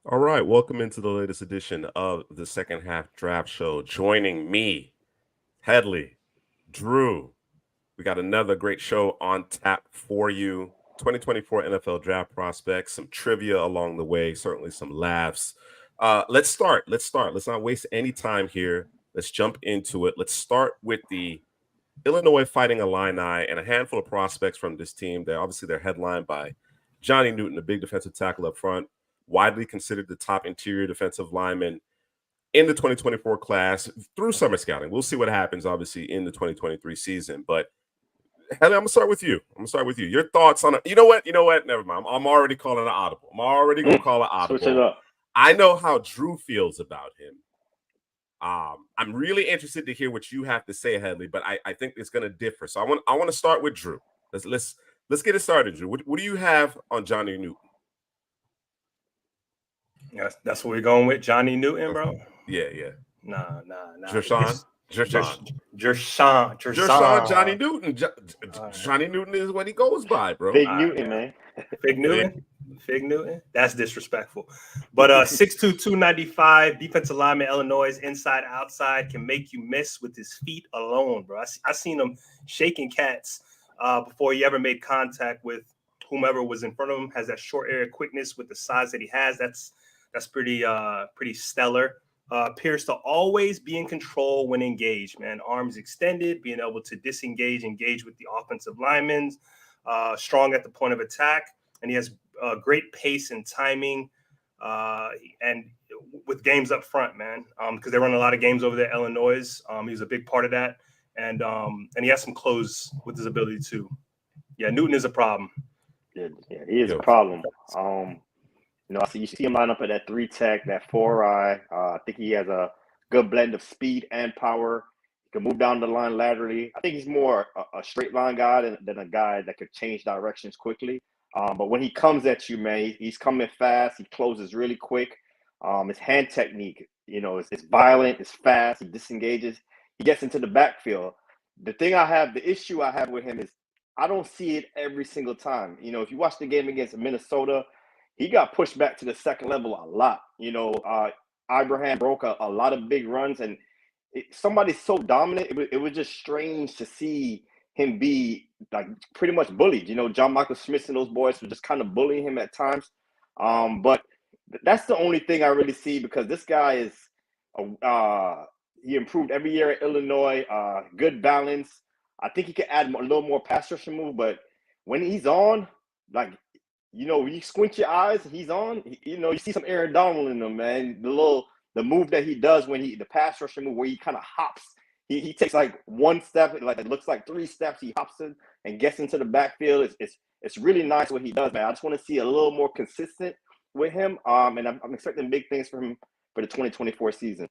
All right, welcome into the latest edition of the second half draft show. Joining me, Headley, Drew. We got another great show on tap for you. 2024 NFL draft prospects, some trivia along the way, certainly some laughs. Let's start. Let's not waste any time here. Let's jump into it. Let's start with the Illinois Fighting Illini and a handful of prospects from this team. They're headlined by Johnny Newton, a big defensive tackle up front, widely considered the top interior defensive lineman in the 2024 class through summer scouting. We'll see what happens, obviously, in the 2023 season. But Heather, I'm gonna start with you. Your thoughts on it? You know what? Never mind. I'm already calling an audible. I'm already gonna call it audible. Switch it up. I know how Drew feels about him. I'm really interested to hear what you have to say, Headley, but I think it's going to differ. So I want to start with Drew. Let's get it started, Drew. What do you have on Johnny Newton? That's what we're going with, Johnny Newton, bro. Yeah. Nah. Jer'Zhan Johnny Newton. Johnny Newton is what he goes by, bro. Fake Newton, man. Fake Newton. That's disrespectful. But 6'2", 295, defensive lineman, Illinois, inside, outside, can make you miss with his feet alone, bro. I seen him shaking cats before he ever made contact with whomever was in front of him. Has that short area quickness with the size that he has. That's pretty stellar. Appears to always be in control when engaged, man. Arms extended, being able to engage with the offensive linemen, strong at the point of attack, and he has great pace and timing, and with games up front, man, because they run a lot of games over there, Illinois. He's a big part of that, and he has some close with his ability too. Yeah, Newton is a problem. Yeah, he is a problem. You see him line up at that 3-tech, that 4-eye. I think he has a good blend of speed and power. He can move down the line laterally. I think he's more a straight line guy than a guy that could change directions quickly. But when he comes at you, man, he's coming fast. He closes really quick. His hand technique, it's violent, it's fast. He disengages. He gets into the backfield. The issue I have with him is I don't see it every single time. If you watch the game against Minnesota, he got pushed back to the second level a lot. Ibrahim broke a lot of big runs, and somebody's so dominant. It was just strange to see him be like pretty much bullied. John Michael Smith and those boys were just kind of bullying him at times. But that's the only thing I really see, because this guy is he improved every year at Illinois. Good balance. I think he could add a little more pass rushing move, but when he's on, when you squint your eyes, he's on. You see some Aaron Donald in him, man. The move that he does the pass rushing move where he kind of hops. He takes like one step, like it looks like 3 steps. He hops in and gets into the backfield. It's really nice what he does, man. I just want to see a little more consistent with him. And I'm expecting big things from him for the 2024 season.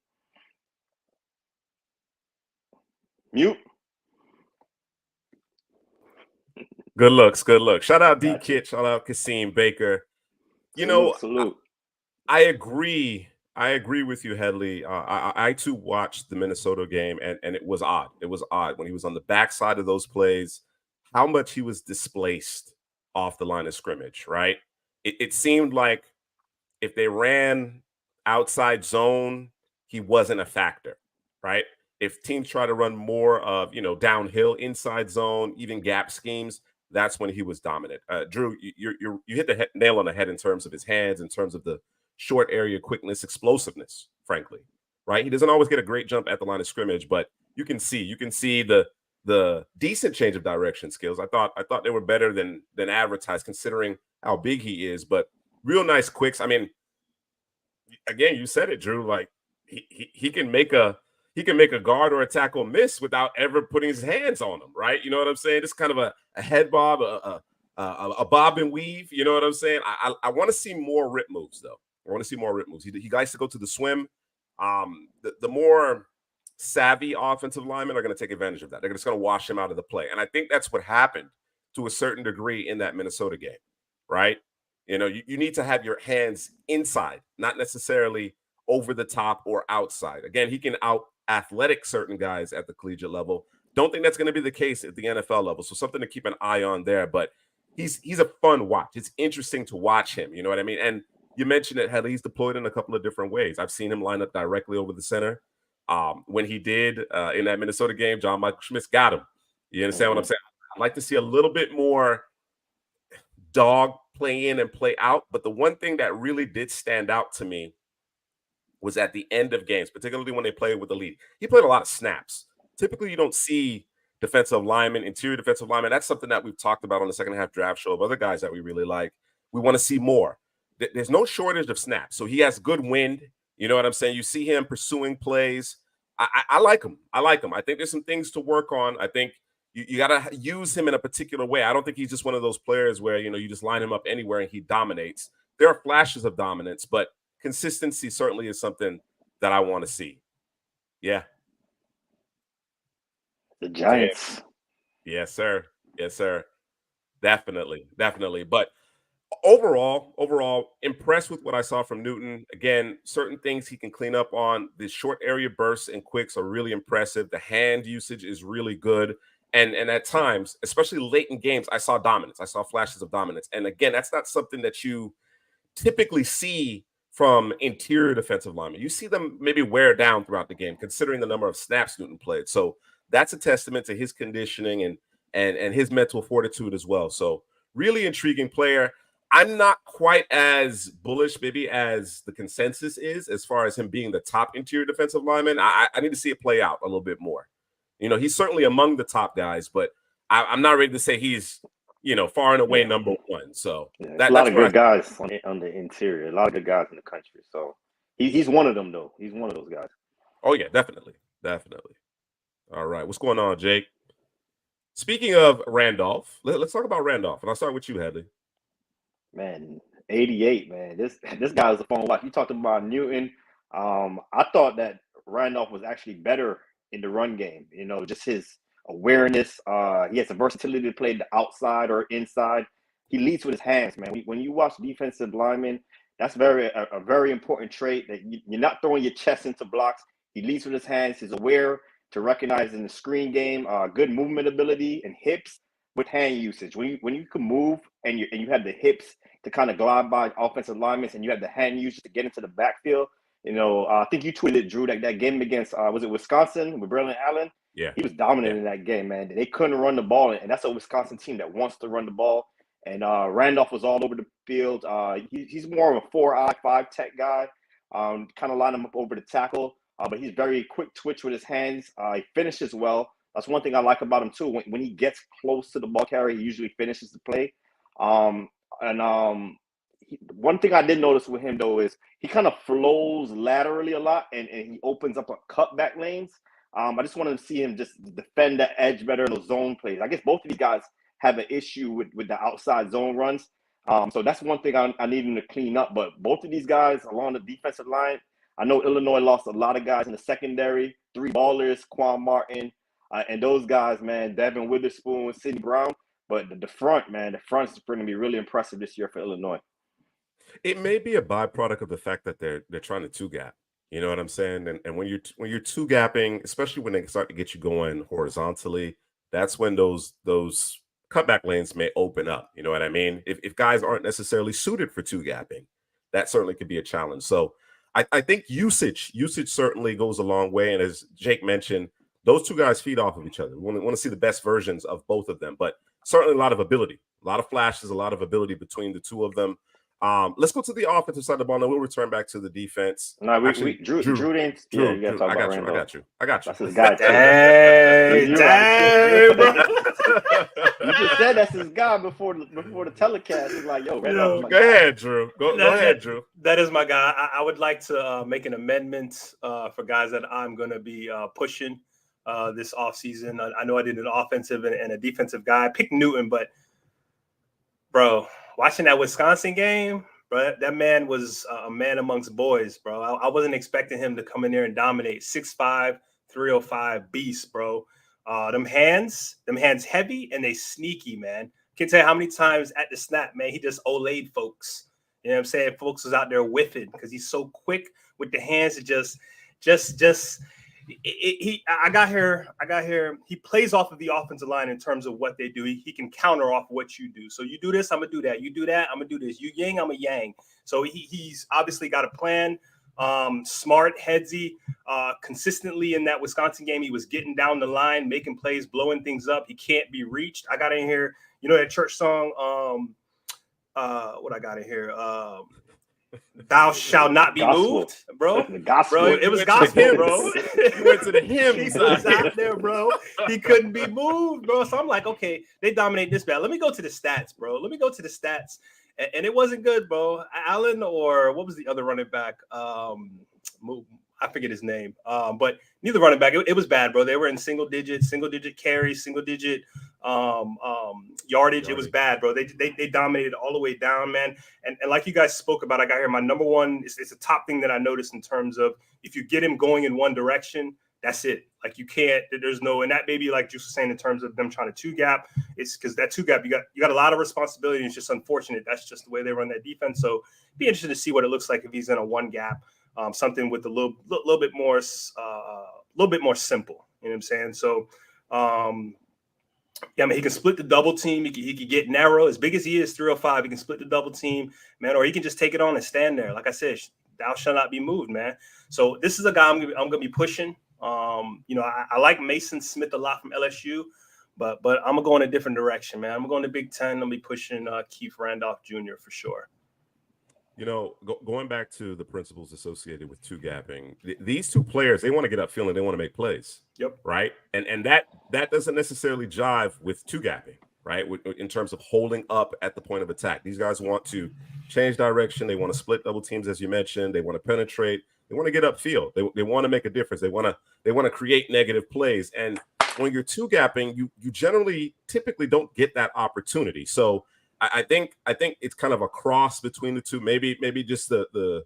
Mute. Good looks. Shout out D Kit. Shout out Kasim Baker. Salute. I agree with you, Headley. I too watched the Minnesota game, and it was odd. It was odd when he was on the backside of those plays, how much he was displaced off the line of scrimmage, right? It seemed like if they ran outside zone, he wasn't a factor, right? If teams try to run more of, downhill, inside zone, even gap schemes, that's when he was dominant. Drew, you hit the nail on the head in terms of his hands, in terms of the short area quickness, explosiveness, frankly, right? He doesn't always get a great jump at the line of scrimmage, but you can see the decent change of direction skills. I thought they were better than advertised, considering how big he is, but real nice quicks. I mean, again, you said it, Drew, like he can make a guard or a tackle miss without ever putting his hands on them, right? You know what I'm saying? It's kind of a head bob, a bob and weave. You know what I'm saying? I want to see more rip moves, though. I want to see more rip moves. He likes to go to the swim. The more savvy offensive linemen are going to take advantage of that. They're just going to wash him out of the play. And I think that's what happened to a certain degree in that Minnesota game, right? You need to have your hands inside, not necessarily over the top or outside. Again, he can out athletic certain guys at the collegiate level. Don't think that's going to be the case at the NFL level. So something to keep an eye on there. But he's a fun watch. It's interesting to watch him. You know what I mean? And you mentioned it, He's deployed in a couple of different ways. I've seen him line up directly over the center. When he did in that Minnesota game, John Michael Schmitz got him. You understand what I'm saying? I'd like to see a little bit more dog play in and play out. But the one thing that really did stand out to me was at the end of games, particularly when they played with the lead. He played a lot of snaps. Typically, you don't see defensive linemen, interior defensive linemen. That's something that we've talked about on the second half draft show of other guys that we really like. We want to see more. There's no shortage of snaps. So he has good wind. You know what I'm saying? You see him pursuing plays. I like him. I like him. I think there's some things to work on. I think you got to use him in a particular way. I don't think he's just one of those players where, you just line him up anywhere and he dominates. There are flashes of dominance, but consistency certainly is something that I want to see. Yeah. The Giants. Yes, sir. Yes, sir. Definitely. But overall, impressed with what I saw from Newton. Again, certain things he can clean up on. The short area bursts and quicks are really impressive. The hand usage is really good. And at times, especially late in games, I saw dominance. I saw flashes of dominance. And again, that's not something that you typically see from interior defensive linemen. You see them maybe wear down throughout the game, considering the number of snaps Newton played. So that's a testament to his conditioning and his mental fortitude as well. So really intriguing player. I'm not quite as bullish maybe as the consensus is as far as him being the top interior defensive lineman. I need to see it play out a little bit more. He's certainly among the top guys, but I'm not ready to say he's, far and away number one. So a lot of good guys on the interior, a lot of good guys in the country. So he's one of them, though. He's one of those guys. Oh, yeah, definitely. All right. What's going on, Jake? Speaking of Randolph, let's talk about Randolph. And I'll start with you, Hadley. Man, 88, man. This guy was a fun watch. You talked about Newton. I thought that Randolph was actually better in the run game. Just his awareness. He has the versatility to play the outside or inside. He leads with his hands, man. When you watch defensive linemen, that's a very important trait, that you're not throwing your chest into blocks. He leads with his hands. He's aware to recognize in the screen game, good movement ability and hips with hand usage. When you can move and you have the hips to kind of glide by offensive linemen, and you have the hand usage to get into the backfield. I think you tweeted, Drew, that game against was it Wisconsin with Braylon Allen? Yeah, he was dominant in that game, man. They couldn't run the ball, and that's a Wisconsin team that wants to run the ball. And Randolph was all over the field. He's more of a 4-eye, 5-tech guy. Kind of line him up over the tackle, but he's very quick twitch with his hands. He finishes well. That's one thing I like about him too. When he gets close to the ball carrier, he usually finishes the play. One thing I did notice with him though is he kind of flows laterally a lot, and he opens up a cutback lanes. I just wanted to see him just defend that edge better in those zone plays. I guess both of these guys have an issue with the outside zone runs. So that's one thing I need him to clean up. But both of these guys along the defensive line, I know Illinois lost a lot of guys in the secondary, 3 ballers, Quan Martin, and those guys, man, Devin Witherspoon, Sidney Brown. But the front's going to be really impressive this year for Illinois. It may be a byproduct of the fact that they're trying to two-gap. You know what I'm saying? And when you're two-gapping, especially when they start to get you going horizontally, that's when those cutback lanes may open up. You know what I mean? If guys aren't necessarily suited for two-gapping, that certainly could be a challenge. So I think usage certainly goes a long way. And as Jake mentioned, those two guys feed off of each other. We want to see the best versions of both of them, but certainly a lot of ability, a lot of flashes, a lot of ability between the two of them. Let's go to the offensive side of the ball, and then we'll return back to the defense. No, Drew didn't. Yeah, you gotta talk about Randolph. I got you. That's his guy. Dang, bro. You just said that's his guy before the telecast. It's like, yo, Randolph. Go ahead, Drew. Go ahead, Drew. That is my guy. I would like to make an amendment for guys that I'm going to be pushing this offseason. I know I did an offensive and a defensive guy. I picked Newton, but, bro, watching that Wisconsin game, bro, that man was a man amongst boys, bro. I wasn't expecting him to come in there and dominate. 6'5", 305 beast, bro. Them hands heavy and they sneaky, man. Can't tell you how many times at the snap, man, he just olayed folks. You know what I'm saying? Folks was out there whiffing because he's so quick with the hands to just I got here. He plays off of the offensive line in terms of what they do. He can counter off what you do. So you do this, I'm gonna do that. You do that, I'm gonna do this. You yang, I'm a yang. So he's obviously got a plan. Smart, headsy, consistently in that Wisconsin game. He was getting down the line, making plays, blowing things up. He can't be reached. I got in here, you know, that church song. What I got in here? Thou shalt not be moved, bro. The gospel. Bro, it was gospel, bro. He went to the hymns. He was out there, bro. He couldn't be moved, bro. So I'm like, okay, they dominate this bad. Let me go to the stats, bro. Let me go to the stats. And it wasn't good, bro. Allen, or what was the other running back? I forget his name. But neither running back. It was bad, bro. They were in single digit carries, single digit yardage. It was bad, bro. They dominated all the way down, man. And like you guys spoke about, I got here. My number one it's a top thing that I noticed in terms of if you get him going in one direction, that's it. Like you can't. There's no, and that may be like Juice was saying in terms of them trying to two gap. It's because that two gap you got a lot of responsibility. It's just unfortunate. That's just the way they run that defense. So be interested to see what it looks like if he's in a one gap. Something with a little bit more simple. You know what I'm saying? So, yeah, I mean, he can split the double team. He could get narrow. As big as he is, 305, he can split the double team, man, or he can just take it on and stand there. Like I said, thou shalt not be moved, man. So this is a guy I'm gonna be pushing. You know, I like Mason Smith a lot from LSU, but I'm gonna go in a different direction, man. I'm gonna go in the Big Ten. I'll be pushing Keith Randolph Jr. for sure. You know, going back to the principles associated with two gapping, these two players, they want to get up feeling, they want to make plays. Yep. Right. And that doesn't necessarily jive with two gapping, right? In terms of holding up at the point of attack. These guys want to change direction. They want to split double teams, as you mentioned. They want to penetrate. They want to get upfield. They want to make a difference. They want to create negative plays. And when you're two gapping, you typically don't get that opportunity. So I think it's kind of a cross between the two. Maybe just the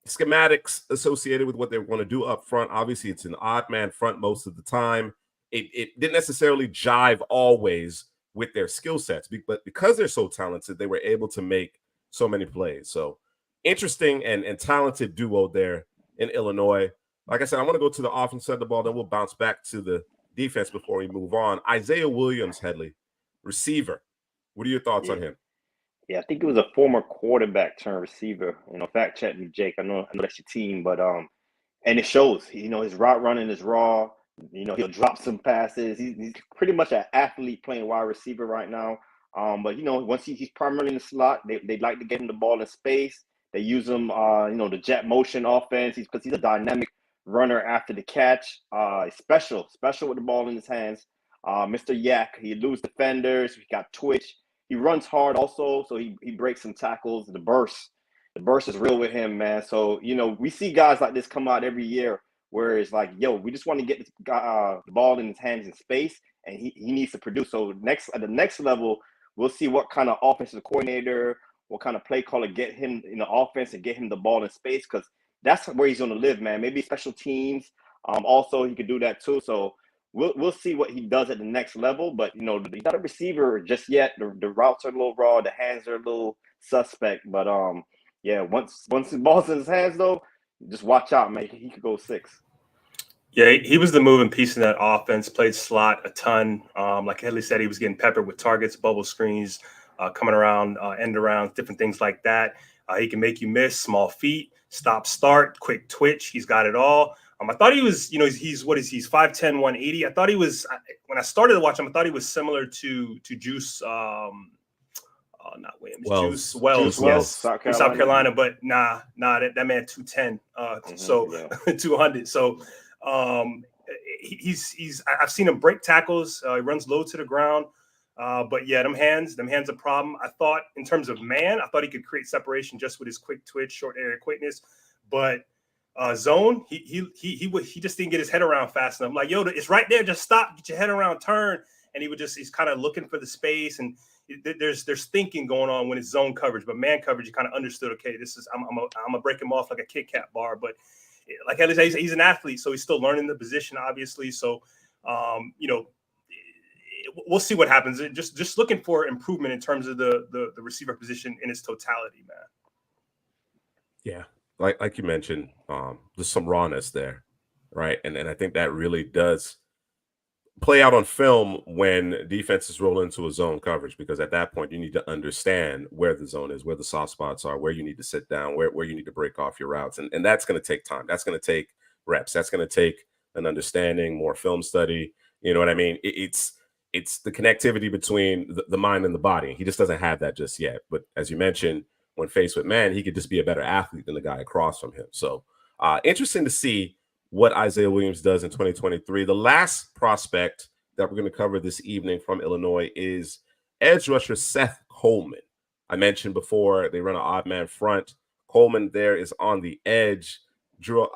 schematics associated with what they want to do up front. Obviously, it's an odd man front most of the time. It didn't necessarily jive always with their skill sets, but because they're so talented, they were able to make so many plays. So interesting and talented duo there in Illinois. Like I said, I want to go to the offense side of the ball, then we'll bounce back to the defense before we move on. Isaiah Williams, Headley, receiver. What are your thoughts on him? Yeah, I think it was a former quarterback turned receiver. You know, fact check me, Jake. I know that's your team, but and it shows. You know, his route running is raw. You know, he'll drop some passes. He's pretty much an athlete playing wide receiver right now. But you know, once he's primarily in the slot, they like to get him the ball in space. They use him, you know, the jet motion offense. Because he's a dynamic runner after the catch. Special with the ball in his hands. Mr. Yak, he eludes defenders. He got twitch. He runs hard also, so he breaks some tackles. The burst is real with him, man. So, you know, we see guys like this come out every year where it's like, yo, we just want to get this guy, the ball in his hands in space, and he needs to produce. So at the next level, we'll see what kind of offensive coordinator, what kind of play caller get him in the offense and get him the ball in space, because that's where he's going to live, man. Maybe special teams. Also, he could do that too. So We'll see what he does at the next level, but you know, he's not a receiver just yet. The routes are a little raw, the hands are a little suspect. But yeah, once the ball's in his hands though, just watch out, man. He could go 6. Yeah, he was the moving piece in that offense. Played slot a ton. Like Headley said, he was getting peppered with targets, bubble screens, coming around, end arounds, different things like that. He can make you miss, small feet, stop, start, quick twitch. He's got it all. I thought he was, you know, he's 5'10", 180. I thought he was, when I started to watch him, I thought he was similar to Juice, not Williams, Juice Wells, yes, South Carolina. But nah, that man 210, so 200. So I've seen him break tackles. He runs low to the ground. But yeah, them hands a problem. I thought in terms of man, I thought he could create separation just with his quick twitch, short area quickness, but zone, he just didn't get his head around fast enough. I'm like, yo, it's right there. Just stop, get your head around, turn. And he's kind of looking for the space. And there's thinking going on when it's zone coverage, but man coverage, you kind of understood, okay, this is, I'm gonna break him off like a Kit Kat bar. But like I said, he's an athlete, so he's still learning the position, obviously. So, you know, we'll see what happens. Just looking for improvement in terms of the receiver position in its totality, man. Yeah. Like you mentioned, there's some rawness there. right? And I think that really does play out on film when defenses roll into a zone coverage, because at that point you need to understand where the zone is, where the soft spots are, where you need to sit down, where you need to break off your routes. And that's going to take time. That's going to take reps. That's going to take an understanding, more film study. You know what I mean? It's the connectivity between the mind and the body. He just doesn't have that just yet. But as you mentioned, when faced with man, he could just be a better athlete than the guy across from him. So interesting to see what Isaiah Williams does in 2023. The last prospect that we're going to cover this evening from Illinois is edge rusher Seth Coleman. I mentioned before they run an odd man front. Coleman there is on the edge. Drew,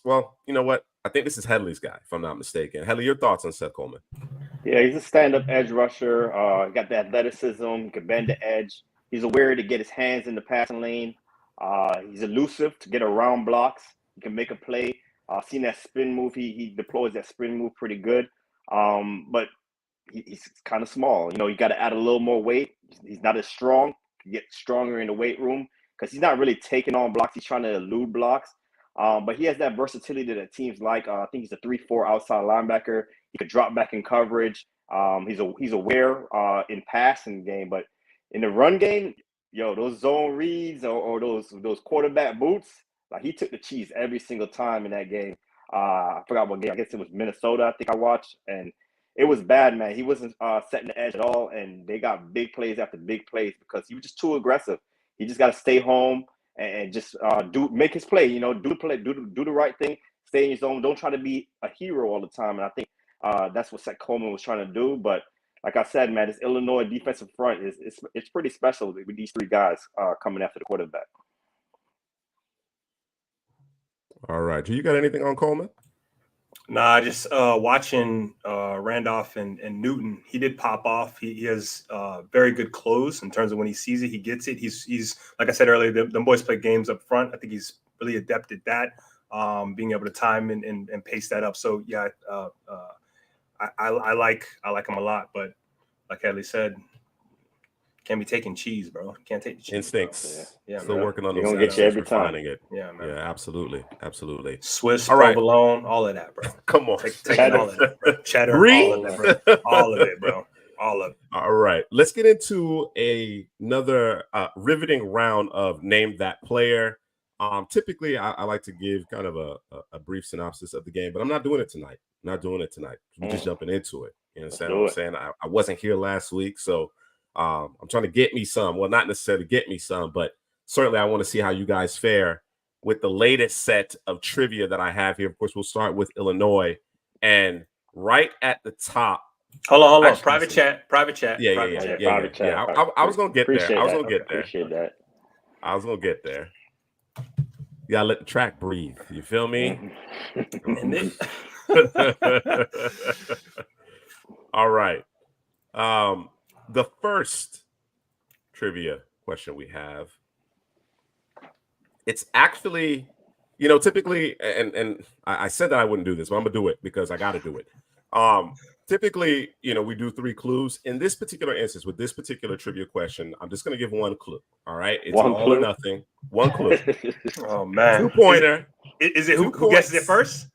well, you know what? I think this is Headley's guy, if I'm not mistaken. Headley, your thoughts on Seth Coleman? Yeah, he's a stand-up edge rusher. He got the athleticism. He can bend the edge. He's aware to get his hands in the passing lane. He's elusive to get around blocks. He can make a play. Seen that spin move. He deploys that spin move pretty good. But he's kind of small. You know, you got to add a little more weight. He's not as strong. You get stronger in the weight room because he's not really taking on blocks. He's trying to elude blocks. But he has that versatility that teams like. I think he's a 3-4 outside linebacker. He could drop back in coverage. He's aware in passing game, but in the run game, those zone reads or those quarterback boots, like he took the cheese every single time in that game. I forgot what game. I guess it was Minnesota. I think I watched, and it was bad, man. He wasn't setting the edge at all, and they got big plays after big plays because he was just too aggressive. He just got to stay home and just make his play. Do the play, do the right thing, stay in your zone. Don't try to be a hero all the time. And I think that's what Seth Coleman was trying to do. But like I said, man, this Illinois defensive front it's pretty special with these three guys coming after the quarterback. All right. Do you got anything on Coleman? Nah, just watching Randolph and Newton. He did pop off. He has very good close in terms of when he sees it, he gets it. He's like I said earlier, the boys play games up front. I think he's really adept at that, being able to time and pace that up. So yeah, I like him a lot. But like Hadley said, can't be taking cheese, bro. Can't take the cheese. Instincts. Yeah, still bro. working on They're those. gonna get you every time. It. Yeah, man. Yeah, absolutely. Swiss, all right. provolone, all of that, bro. Come on, taking all of that, bro. Cheddar, all of that, bro. All of it, bro. All of it. All right, let's get into another riveting round of Name That Player. Typically, I like to give kind of a brief synopsis of the game, but I'm not doing it tonight. We're just jumping into it. You understand what I'm saying? I wasn't here last week, so I'm trying to get me some. Well, not necessarily get me some, but certainly I want to see how you guys fare with the latest set of trivia that I have here. Of course, we'll start with Illinois, and right at the top. Hold on. Private chat. Yeah. I was gonna get there. I was gonna get there. Appreciate that. I was gonna get there. You gotta let the track breathe. You feel me? All right. The first trivia question we have, it's actually, typically, and I said that I wouldn't do this, but I'm gonna do it because I got to do it. Typically, we do 3 clues. In this particular instance, with this particular trivia question, I'm just gonna give 1 clue. All right, it's all or nothing. 1 clue. Oh man, 2-pointer. Is it who guesses it first?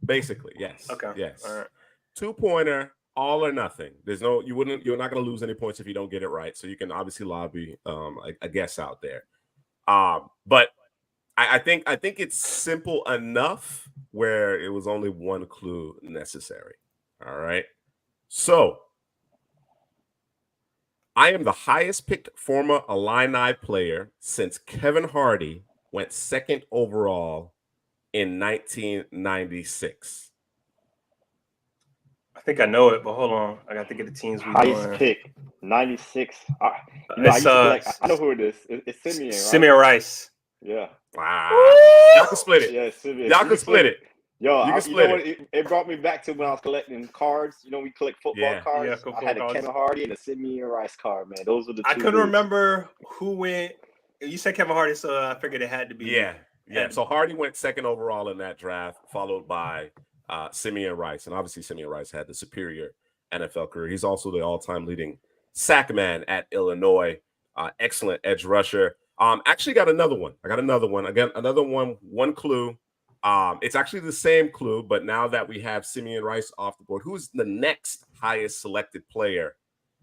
Basically, yes. Okay. Yes. All right. 2-pointer. All or nothing. You're not going to lose any points if you don't get it right. So you can obviously lobby a guess out there. But I think it's simple enough where it was only 1 clue necessary. All right. So I am the highest picked former Illini player since Kevin Hardy went 2nd overall in 1996. I think I know it, but hold on. I got to get the teams we highest pick 96. I know who it is. It's Simeon, right? Simeon Rice. Yeah. Wow. Y'all can split it. Yeah, Simeon. Y'all can split it. Yo, it brought me back to when I was collecting cards. we collect football cards. I had a Kevin Hardy and a Simeon Rice card, man. Those were the 2. I couldn't remember who went. You said Kevin Hardy, so I figured it had to be. Yeah. So Hardy went 2nd overall in that draft, followed by Simeon Rice. And obviously Simeon Rice had the superior NFL career. He's also the all-time leading sack man at Illinois. Excellent edge rusher. Actually got another one. I got another one. Again, another one, 1 clue. It's actually the same clue, but now that we have Simeon Rice off the board, who's the next highest selected player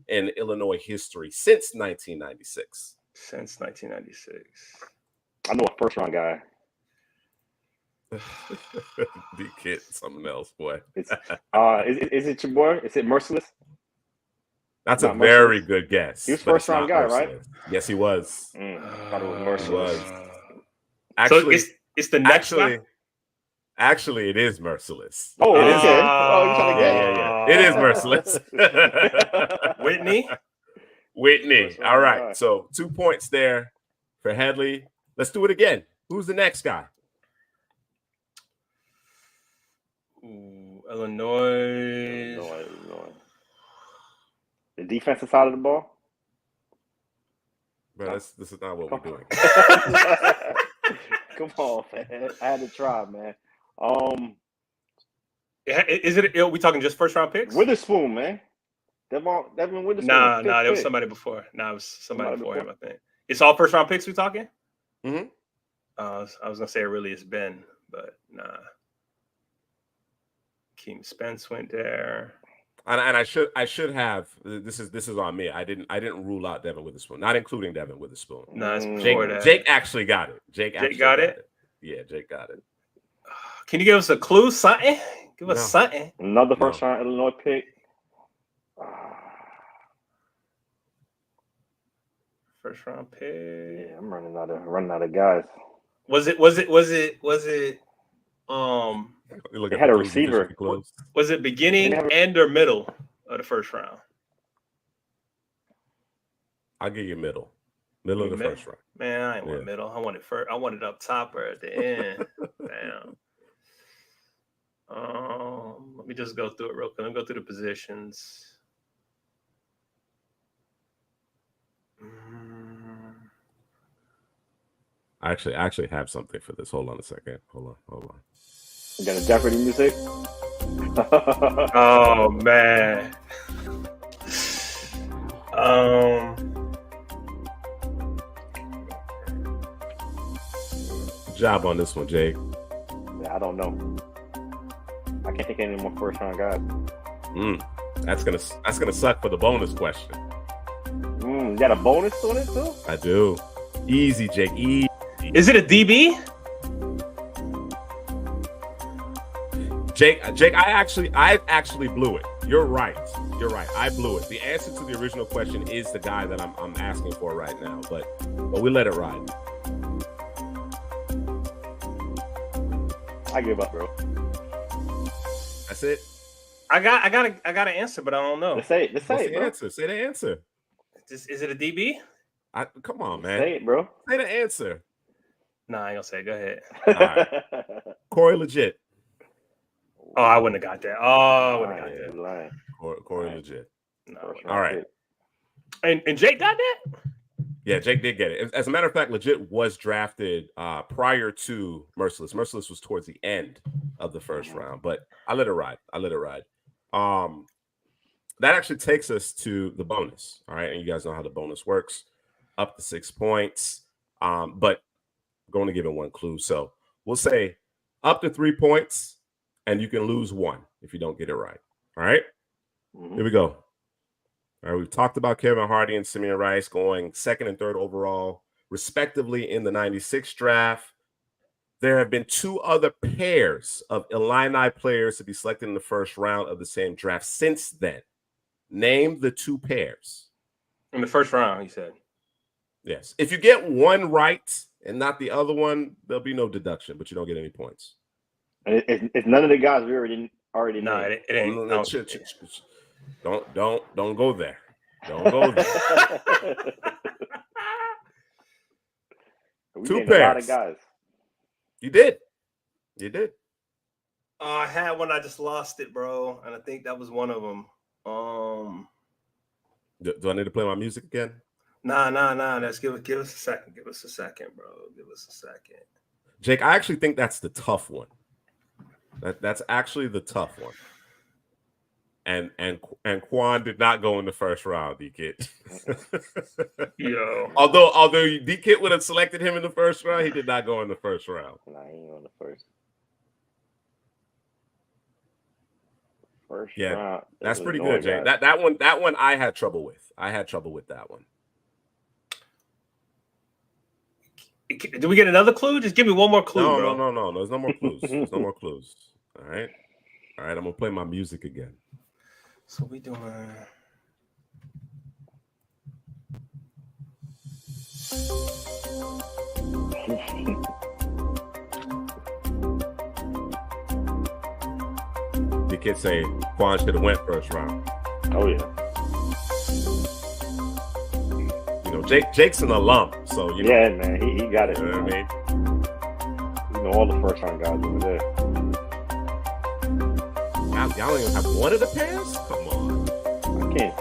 in Illinois history since 1996? Since 1996. I know a first round guy. The kid, something else, boy. It's is it your boy? Is it Merciless? That's a very good guess. He was first round guy, right? Yes, he was. Thought it was Merciless. Actually, so it's the next guy? Actually, it is Merciless. Oh, it is. Oh, you're trying to get? Yeah. It is Merciless. Whitney. All right. So 2 points there for Headley. Let's do it again. Who's the next guy? Illinois. The defensive side of the ball? Bro, this is not what we're doing. Come on, man. I had to try, man. Is it? Are we talking just first round picks? Witherspoon, man. Devin Witherspoon. Nah, there was somebody before. Nah, it was somebody before him, I think. It's all first round picks we're talking? Mm-hmm. I was gonna say it really is Ben, but nah. Keem Spence went there. And I should have. This is on me. I didn't rule out Devin Witherspoon, not including Devin Witherspoon. No, it's before that. Jake actually got it. Jake got it. Yeah, Jake got it. Can you give us a clue? Something? Give us something. Another first round Illinois pick. First round pick. Yeah, I'm running out of guys. Was it? They had a receiver. Was it beginning and or middle of the first round? I'll give you middle. Middle of the first round. Man, I ain't want middle. I wanted first. I wanted up top or at the end. Damn. Let me just go through it real quick. Let me go through the positions. I actually have something for this. Hold on a second. Hold on. You got a Jeopardy music? Oh man. Good job on this one, Jake. Yeah, I don't know. I can't think of any more first round guys. That's gonna suck for the bonus question. You got a bonus on it too? I do. Easy, Jake. Easy. Is it a DB? Jake, I actually blew it. You're right. I blew it. The answer to the original question is the guy that I'm asking for right now, but we let it ride. I give up, bro. That's it. I got an answer, but I don't know. Say the answer. Say the answer. Is it a DB? Come on, man. Say it, bro. Say the answer. Nah, I ain't gonna say it. Go ahead. All right. Corey legit. Oh, I wouldn't have got that. I wouldn't have got that. Corey legit. No. All right. And Jake got that? Yeah, Jake did get it. As a matter of fact, legit was drafted prior to Merciless. Merciless was towards the end of the first round, but I let it ride. That actually takes us to the bonus. All right, and you guys know how the bonus works. Up to 6 points. But I'm going to give it one clue. So we'll say up to 3 points, and you can lose one if you don't get it right. All right? Here we go. All right, we've talked about Kevin Hardy and Simeon Rice going second and third overall, respectively, in the 96 draft. There have been two other pairs of Illini players to be selected in the first round of the same draft since then. Name the two pairs. In the first round, he said. Yes. If you get one right and not the other one, there'll be no deduction, but you don't get any points. It's none of the guys we already No, named. it ain't. Don't go there. Don't go there. Two pairs. A lot of guys. You did. I had one. I just lost it, bro, and I think that was one of them. Do I need to play my music again? Nah. Let's give us a second. Give us a second, bro. Give us a second. Jake, I actually think that's the tough one. That's actually the tough one. And Quan did not go in the first round, D-Kid. Yo. Although D-Kid would have selected him in the first round, he did not go in the first round. Nah, he ain't on the first. First Yeah, round. that's pretty good, Jay. That one I had trouble with. I had trouble with that one. Do we get another clue? Just give me one more clue, bro. No. There's no more clues. There's no more clues. All right. I'm gonna play my music again. So we doing. The kids say Quan should have went first round. Oh yeah. You know, Jake's an alum, so you know. Yeah, man, he got it. You know what I mean? You know all the first round guys over there. Y'all don't even have one of the pairs? Come on. I can't.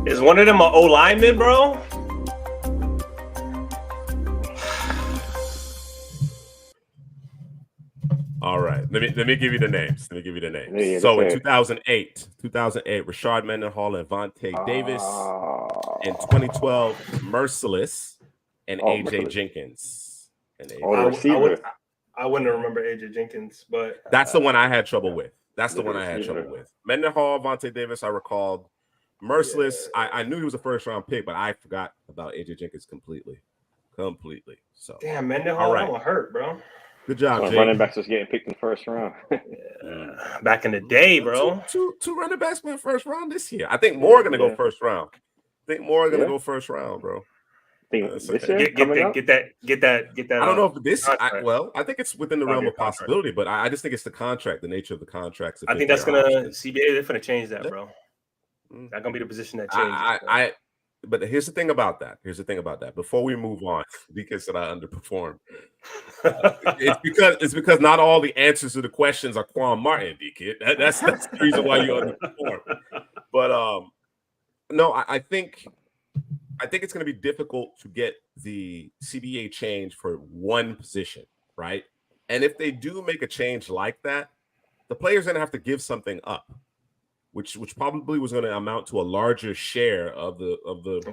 Is one of them an O lineman, bro? All right. Let me give you the names. Yeah, So in 2008, Rashard Mendenhall and Vontae Davis. In 2012, Merciless and AJ Jenkins. I wouldn't remember AJ Jenkins, but that's the one I had trouble with. Mendenhall, Vontae Davis, I recalled. Merciless, yeah. I knew he was a first round pick, but I forgot about AJ Jenkins completely. So damn, Mendenhall, that one hurt, bro. Good job, Jake. Running backs was getting picked in the first round. Back in the day, bro. Two running backs went first round this year. I think more are going to go first round. Go first round, bro. This year, get that. I don't know if this. I think it's within the realm of possibility, but I just think it's the contract, the nature of the contracts. I think that's gonna CBA. They're gonna change that, bro. That's gonna be the position that changes. But here's the thing about that. Before we move on, because that I underperformed. It's because not all the answers to the questions are Quan Martin, D-Kid. That's the reason why you underperformed. But no, I think it's going to be difficult to get the CBA change for one position, right? And if they do make a change like that, the player's going to have to give something up, which probably was going to amount to a larger share of the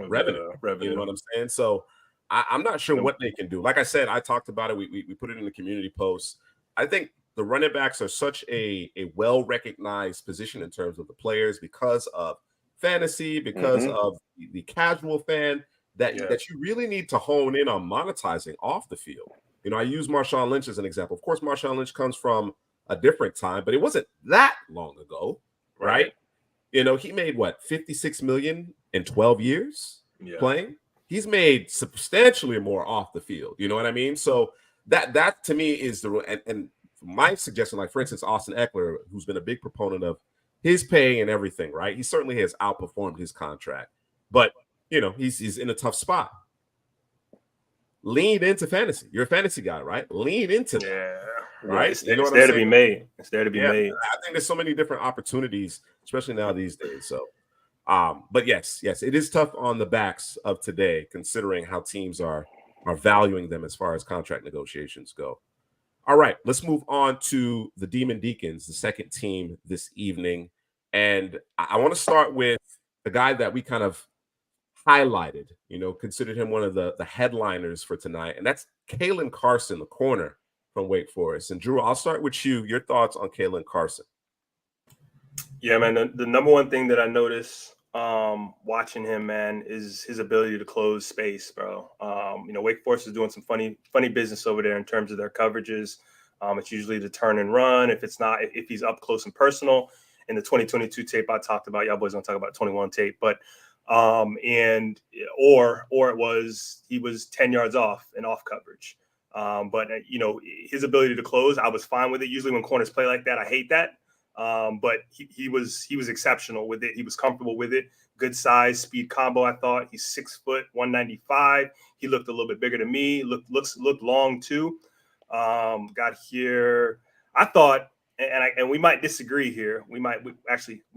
revenue. You know what I'm saying? So I'm not sure what they can do. Like I said, I talked about it. We put it in the community post. I think the running backs are such a well-recognized position in terms of the players because of fantasy, because of the casual fan that you really need to hone in on monetizing off the field. You know, I use Marshawn Lynch as an example. Of course, Marshawn Lynch comes from a different time, but it wasn't that long ago. Right? You know, he made what, 56 million in 12 years playing. He's made substantially more off the field. You know what I mean? So that to me is and my suggestion, like for instance, Austin Eckler, who's been a big proponent of his pay and everything, right? He certainly has outperformed his contract, but you know, he's in a tough spot. Lean into fantasy. You're a fantasy guy, right? Lean into that. Right? It's there to be made. It's there to be made. I think there's so many different opportunities, especially now these days. So, but yes, it is tough on the backs of today, considering how teams are valuing them as far as contract negotiations go. All right, let's move on to the Demon Deacons, the second team this evening. And I want to start with the guy that we kind of highlighted, you know, considered him one of the headliners for tonight. And that's Caelen Carson, the corner from Wake Forest. And Drew, I'll start with you. Your thoughts on Caelen Carson? Yeah, man. The number one thing that I noticed watching him, man, is his ability to close space, bro. You know, Wake Forest is doing some funny business over there in terms of their coverages. It's usually the turn and run. If it's not, if he's up close and personal. In the 2022 tape I talked about, y'all boys don't talk about 21 tape, but or it was he was 10 yards off in off coverage. But you know, his ability to close, I was fine with it. Usually when corners play like that, I hate that. But he was exceptional with it. He was comfortable with it. Good size, speed combo. I thought he's 6 foot, 195. He looked a little bit bigger than me. Looked long too. Got here. I thought, and we might disagree here. We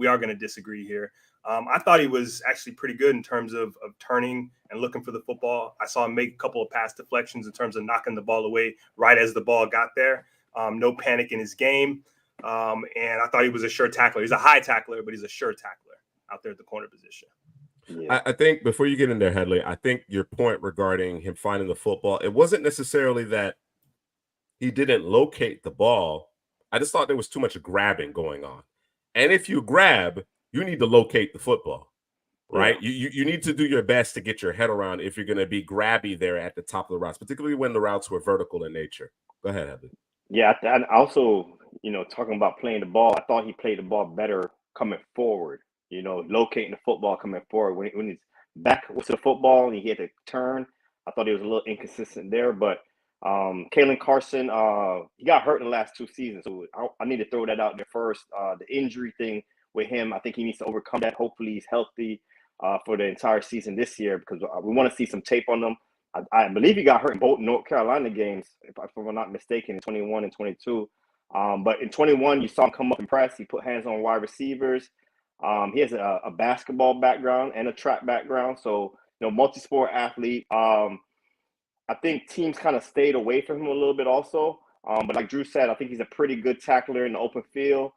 are going to disagree here. I thought he was actually pretty good in terms of turning and looking for the football. I saw him make a couple of pass deflections in terms of knocking the ball away right as the ball got there. No panic in his game. And I thought he was a sure tackler. He's a high tackler, but he's a sure tackler out there at the corner position. Yeah. I think before you get in there, Headley, I think your point regarding him finding the football, it wasn't necessarily that he didn't locate the ball. I just thought there was too much grabbing going on. And if you grab, you need to locate the football, right? Yeah. You need to do your best to get your head around if you're going to be grabby there at the top of the routes, particularly when the routes were vertical in nature. Go ahead, Headley. Yeah, I also, talking about playing the ball, I thought he played the ball better coming forward, locating the football coming forward. When his back was to the football and he had to turn, I thought he was a little inconsistent there. But Caelen Carson, he got hurt in the last 2 seasons, so I need to throw that out there first. The injury thing with him, I think he needs to overcome that. Hopefully he's healthy for the entire season this year, because we want to see some tape on him. I believe he got hurt in both North Carolina games, if I'm not mistaken, in 21 and 22. But in 21, you saw him come up and press. He put hands on wide receivers. He has a basketball background and a track background, so multi-sport athlete. I think teams kind of stayed away from him a little bit also. But like Drew said, I think he's a pretty good tackler in the open field.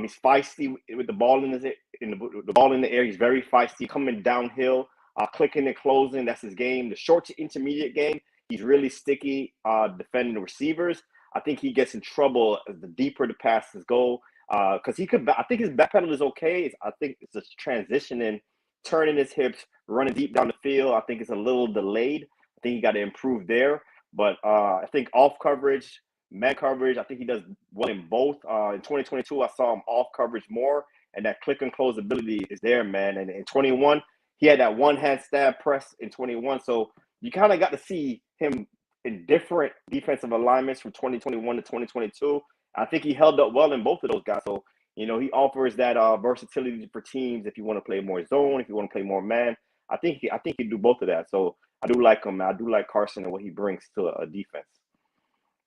He's feisty with the ball the ball in the air. He's very feisty coming downhill. Clicking and closing, that's his game. The short to intermediate game, he's really sticky defending the receivers. I think he gets in trouble as the deeper the passes go, because I think his back pedal is okay. I think it's just transitioning, turning his hips, running deep down the field. I think it's a little delayed. I think he got to improve there. But I think off coverage, man coverage, I think he does well in both. In 2022, I saw him off coverage more, and that click and close ability is there, man. And in 21, he had that one-hand stab press in 21, so you kind of got to see him in different defensive alignments from 2021 to 2022. I think he held up well in both of those guys. So, he offers that versatility for teams if you want to play more zone, if you want to play more man. I think he can do both of that. So I do like him. I do like Carson and what he brings to a defense.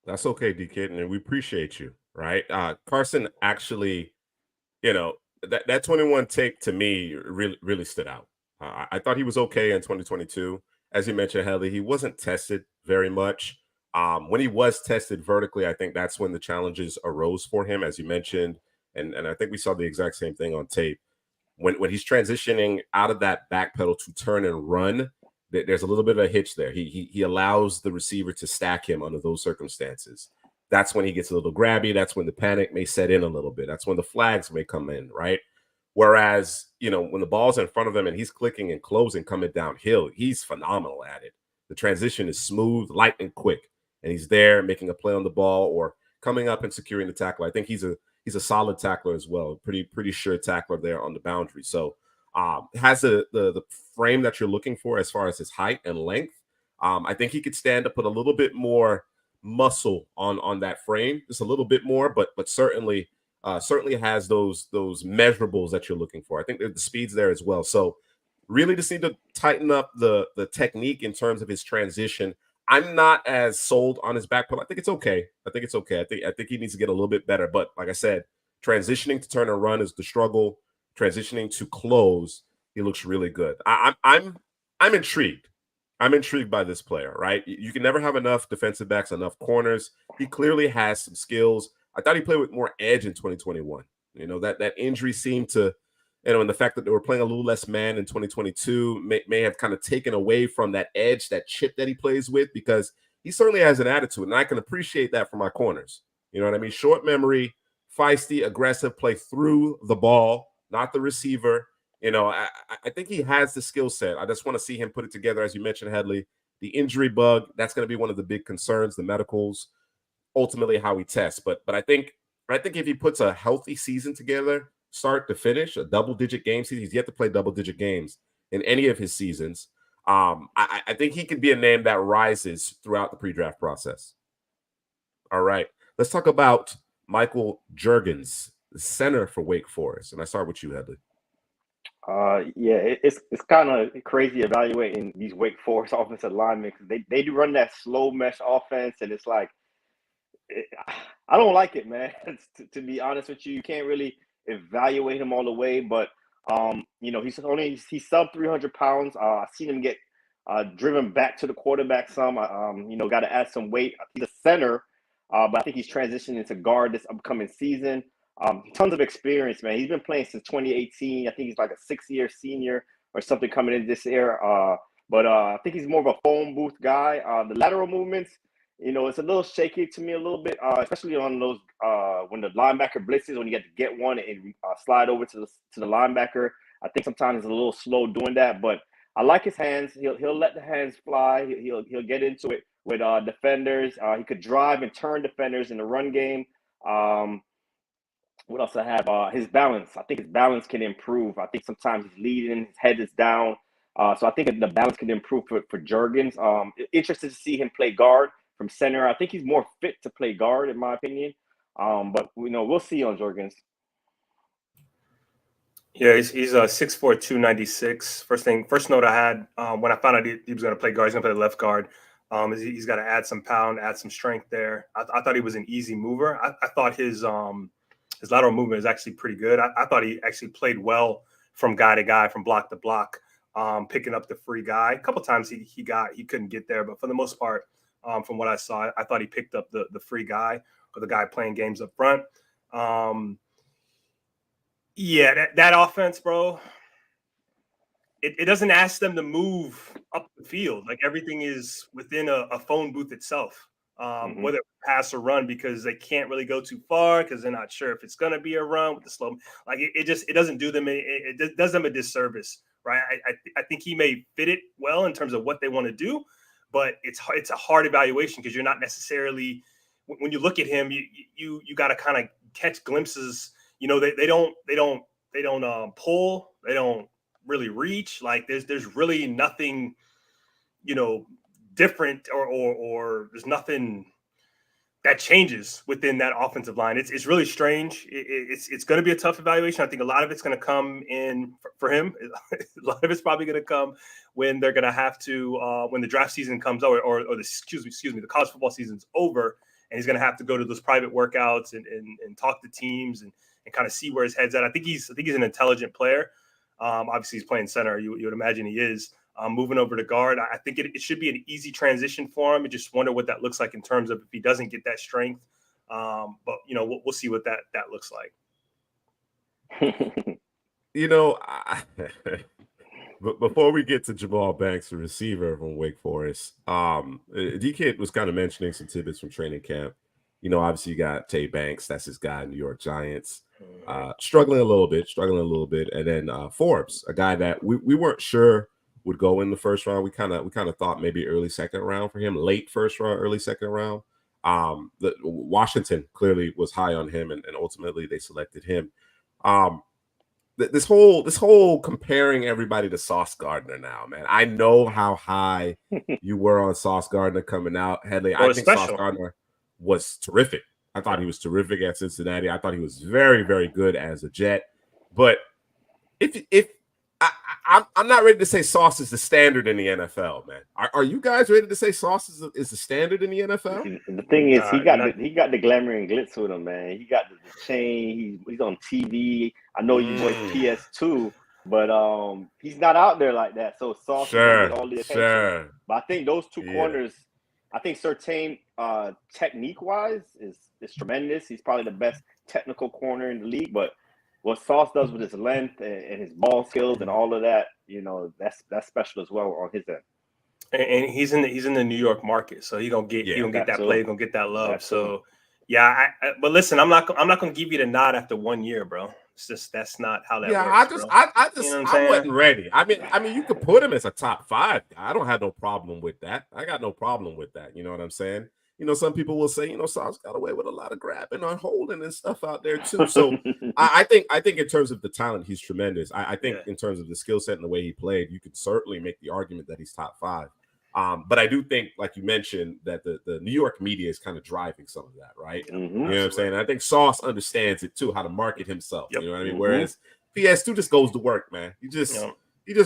That's okay, D-Kid, and we appreciate you, right? Carson actually, that 21 tape to me really, really stood out. I thought he was okay in 2022. As you mentioned, Headley, he wasn't tested very much. When he was tested vertically, I think that's when the challenges arose for him, as you mentioned. And I think we saw the exact same thing on tape. When he's transitioning out of that back pedal to turn and run, there's a little bit of a hitch there. He allows the receiver to stack him under those circumstances. That's when he gets a little grabby. That's when the panic may set in a little bit. That's when the flags may come in, right? Whereas, when the ball's in front of him and he's clicking and closing, coming downhill, he's phenomenal at it. The transition is smooth, light, and quick. And he's there making a play on the ball or coming up and securing the tackle. I think he's a solid tackler as well. Pretty sure tackler there on the boundary. So has the frame that you're looking for as far as his height and length. I think he could stand to put a little bit more muscle on that frame, just a little bit more, but certainly has those measurables that you're looking for. I think the speed's there as well. So really just need to tighten up the technique in terms of his transition. I'm not as sold on his back pedal. I think it's okay. I think he needs to get a little bit better. But like I said, transitioning to turn and run is the struggle. Transitioning to close, he looks really good. I'm intrigued. I'm intrigued by this player, right? You can never have enough defensive backs, enough corners. He clearly has some skills. I thought he played with more edge in 2021. That injury seemed to, and the fact that they were playing a little less man in 2022 may have kind of taken away from that edge, that chip that he plays with, because he certainly has an attitude, and I can appreciate that from my corners. You know what I mean? Short memory, feisty, aggressive, play through the ball, not the receiver. I think he has the skill set. I just want to see him put it together. As you mentioned, Headley, the injury bug, that's going to be one of the big concerns, the medicals, ultimately how he tests. But I think if he puts a healthy season together, start to finish, a double-digit game season, he's yet to play double-digit games in any of his seasons. I think he could be a name that rises throughout the pre-draft process. All right. Let's talk about Michael Jurgens, the center for Wake Forest. And I start with you, Headley. It's kind of crazy evaluating these Wake Forest offensive linemen, because they do run that slow mesh offense, and it's like, I don't like it, man. to be honest with you, you can't really evaluate him all the way, but he's sub 300 pounds. I've seen him get driven back to the quarterback some. Got to add some weight. He's a center. but I think he's transitioning to guard this upcoming season. Tons of experience, man. He's been playing since 2018. I think he's like a 6-year senior or something coming in this year. But I think he's more of a phone booth guy. The lateral movements, it's a little shaky to me a little bit, especially on those when the linebacker blitzes, when you get to get one and slide over to the linebacker. I think sometimes he's a little slow doing that, but I like his hands. He'll let the hands fly. He'll get into it with defenders. He could drive and turn defenders in the run game. What else I have? His balance. I think his balance can improve. I think sometimes he's leading, his head is down. So I think the balance can improve for Jer'Zhan. Interested to see him play guard from center. I think he's more fit to play guard, in my opinion. But we'll see on Jer'Zhan. Yeah, he's 6'4", 296. First note I had when I found out he was going to play guard, he's going to play left guard. He's got to add some pound, add some strength there. I thought he was an easy mover. I thought his lateral movement is actually pretty good. I thought he actually played well from guy to guy, from block to block, picking up the free guy. A couple times he couldn't get there, but for the most part, from what I saw, I thought he picked up the free guy or the guy playing games up front. Yeah, that offense, bro, it doesn't ask them to move up the field. Like, everything is within a phone booth itself, whether pass or run, because they can't really go too far because they're not sure if it's going to be a run with the slow. Like, it doesn't do them. It does them a disservice, right? I think he may fit it well in terms of what they want to do, but it's a hard evaluation because you're not necessarily, when you look at him, you got to kind of catch glimpses. They don't pull. They don't really reach. Like, there's really nothing, different or there's nothing that changes within that offensive line. It's really strange. It's going to be a tough evaluation. I think a lot of it's going to come in for him. A lot of it's probably going to come when they're going to have to when the draft season comes over, or the college football season's over, and he's going to have to go to those private workouts and talk to teams and kind of see where his head's at. I think he's an intelligent player. Obviously, he's playing center. You would imagine he is. Moving over to guard, I think it should be an easy transition for him. I just wonder what that looks like in terms of if he doesn't get that strength. But we'll see what that looks like. But before we get to Jamal Banks, the receiver from Wake Forest, DK was kind of mentioning some tidbits from training camp. Obviously you got Tay Banks, that's his guy, New York Giants, struggling a little bit, and then Forbes, a guy that we weren't sure would go in the first round. We kind of thought maybe early second round for him, late first round, early second round. The Washington clearly was high on him, and ultimately they selected him. This whole comparing everybody to Sauce Gardner now, man. I know how high you were on Sauce Gardner coming out, Headley. I think Sauce Gardner was terrific. I thought he was terrific at Cincinnati. I thought he was very, very good as a Jet. But if I'm not ready to say Sauce is the standard in the NFL, man. Are you guys ready to say Sauce is the standard in the NFL? The thing is, he got the glamour and glitz with him, man. He got the chain. He's on TV. I know you boys PS2, but he's not out there like that. So Sauce is gonna get all the attention. Sure. But I think those two corners, I think Surtain, technique-wise, is tremendous. He's probably the best technical corner in the league, but what Sauce does with his length and his ball skills and all of that, that's special as well on his end. And he's in the New York market, so he's gonna get that play, he's gonna get that love. Absolutely. So but listen, I'm not gonna give you the nod after 1 year, bro. It's just that's not how that works. I wasn't ready. I mean, you could put him as a top 5 guy. I don't have no problem with that. I got no problem with that. You know what I'm saying? Some people will say, Sauce got away with a lot of grabbing on holding and stuff out there too. So I think in terms of the talent, he's tremendous. I think in terms of the skill set and the way he played, you could certainly make the argument that he's top 5. But I do think, like you mentioned, that the New York media is kind of driving some of that, right? You know what I'm saying? I think Sauce understands it too, how to market himself. You know what I mean? Whereas PS2 just goes to work, man. He just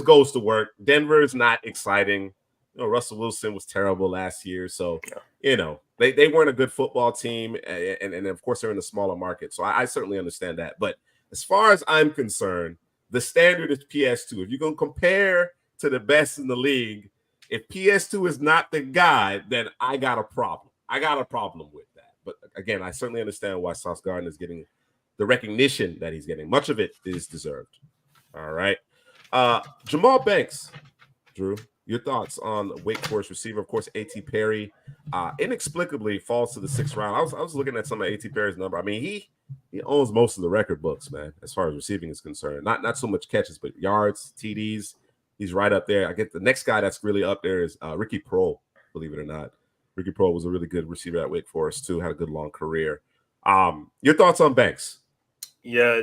goes to work. Denver is not exciting. Russell Wilson was terrible last year, so they weren't a good football team, and of course they're in a smaller market. So I certainly understand that. But as far as I'm concerned, the standard is PS2. If you're gonna compare to the best in the league, if PS2 is not the guy, then I got a problem. I got a problem with that. But again, I certainly understand why Sauce Gardner is getting the recognition that he's getting. Much of it is deserved. All right. Jamal Banks, Drew, your thoughts on Wake Forest receiver? Of course, A.T. Perry inexplicably falls to the 6th round. I was looking at some of A.T. Perry's number. I mean, he owns most of the record books, man, as far as receiving is concerned. Not so much catches, but yards, TDs. He's right up there. I get the next guy that's really up there is Ricky Prohl, believe it or not. Ricky Prohl was a really good receiver at Wake Forest, too, had a good long career. Your thoughts on Banks? Yeah,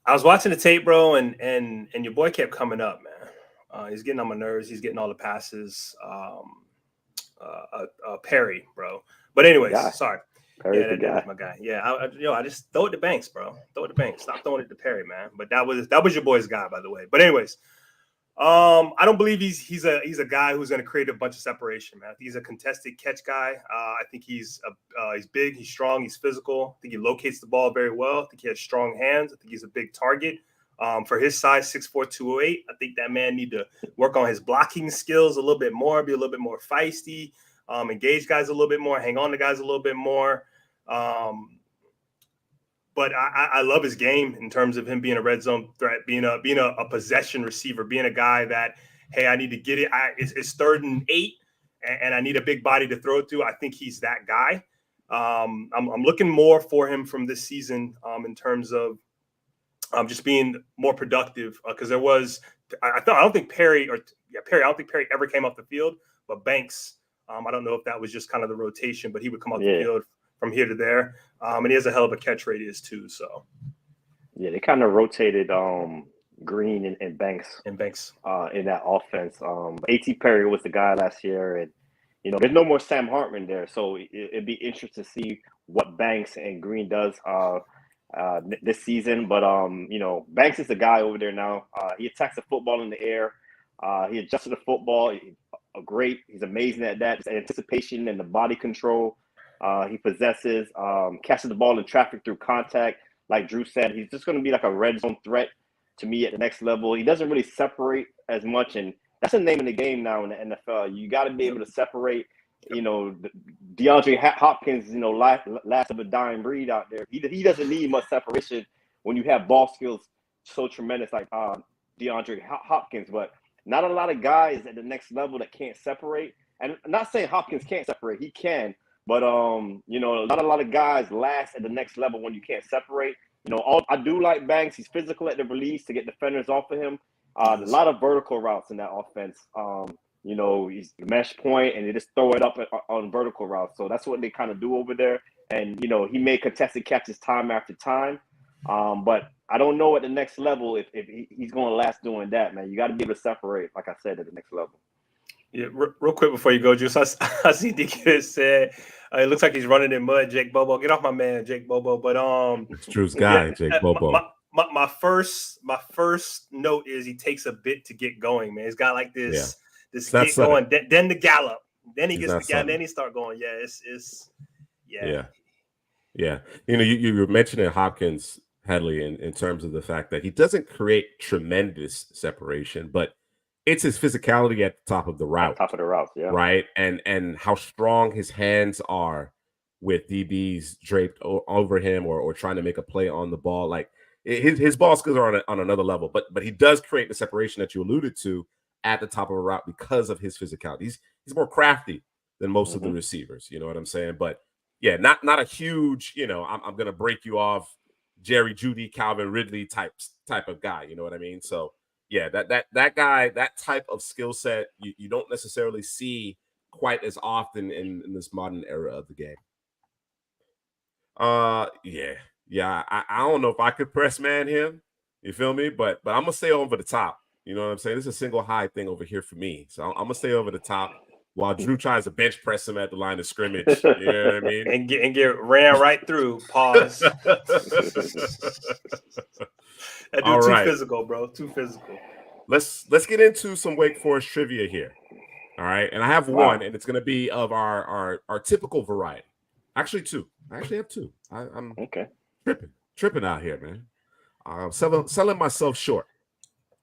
I was watching the tape, bro, and your boy kept coming up, man. He's getting on my nerves. He's getting all the passes. Perry, bro. But anyways, sorry. Perry's that was my guy. Yeah, I just throw it to Banks, bro. Throw it to Banks. Stop throwing it to Perry, man. But that was your boy's guy, by the way. But anyways, I don't believe he's a guy who's going to create a bunch of separation, man. I think he's a contested catch guy. I think he's big, he's strong, he's physical. I think he locates the ball very well. I think he has strong hands. I think he's a big target. For his size, 6'4", 208, I think that man need to work on his blocking skills a little bit more, be a little bit more feisty, engage guys a little bit more, hang on to guys a little bit more. But I love his game in terms of him being a red zone threat, being a possession receiver, being a guy that, hey, I need to get it. It's 3rd and 8, and I need a big body to throw it to. I think he's that guy. I'm looking more for him from this season in terms of just being more productive, because I don't think Perry ever came off the field, but Banks, I don't know if that was just kind of the rotation, but he would come off the field from here to there, and he has a hell of a catch radius too. So yeah, they kind of rotated Green and Banks in that offense. A.T. Perry was the guy last year, and there's no more Sam Hartman there, so it'd be interesting to see what Banks and Green does this season. But Banks is the guy over there now. He attacks the football in the air. He adjusted the football. He's amazing at that. His anticipation and the body control he possesses. Catches the ball in traffic through contact. Like Drew said, he's just going to be like a red zone threat to me at the next level. He doesn't really separate as much, and that's the name of the game now in the NFL. You got to be able to separate. DeAndre Hopkins, last of a dying breed out there. He doesn't need much separation when you have ball skills so tremendous like DeAndre Hopkins. But not a lot of guys at the next level that can't separate. And I'm not saying Hopkins can't separate. He can. But, not a lot of guys last at the next level when you can't separate. I do like Banks. He's physical at the release to get defenders off of him. A lot of vertical routes in that offense. He's mesh point, and they just throw it up on vertical routes. So that's what they kind of do over there. And, he made contested catches time after time. But I don't know at the next level if he's going to last doing that, man. You got to be able to separate, like I said, at the next level. Yeah, real quick before you go, Juice, I see the kid said it looks like he's running in mud. Jake Bobo, get off my man, Jake Bobo. But it's Drew's guy, Jake Bobo. My first note is he takes a bit to get going, man. He's got like this get going, then the gallop, then he gets the gallop, then he start going. Yeah. You were mentioning Hopkins, Headley, in terms of the fact that he doesn't create tremendous separation, but it's his physicality at the top of the route. Yeah. Right? And how strong his hands are with DBs draped over him or trying to make a play on the ball. Like his ball skills are on another level, but he does create the separation that you alluded to at the top of a route because of his physicality. He's more crafty than most of the receivers. You know what I'm saying? But yeah, not a huge, I'm going to break you off Jerry Jeudy, Calvin Ridley type of guy. You know what I mean? So yeah, that guy, that type of skill set, you don't necessarily see quite as often in this modern era of the game. I don't know if I could press man him. You feel me? But I'm gonna stay over the top. You know what I'm saying? This is a single high thing over here for me. So I'm gonna stay over the top while Drew tries to bench press him at the line of scrimmage. You know what I mean? and get ran right through. Pause. That dude too physical, bro. Too physical. Let's get into some Wake Forest trivia here. All right. And I have one, and it's going to be of our typical variety. Actually, two. I actually have two. I'm okay. Tripping out here, man. I'm selling myself short.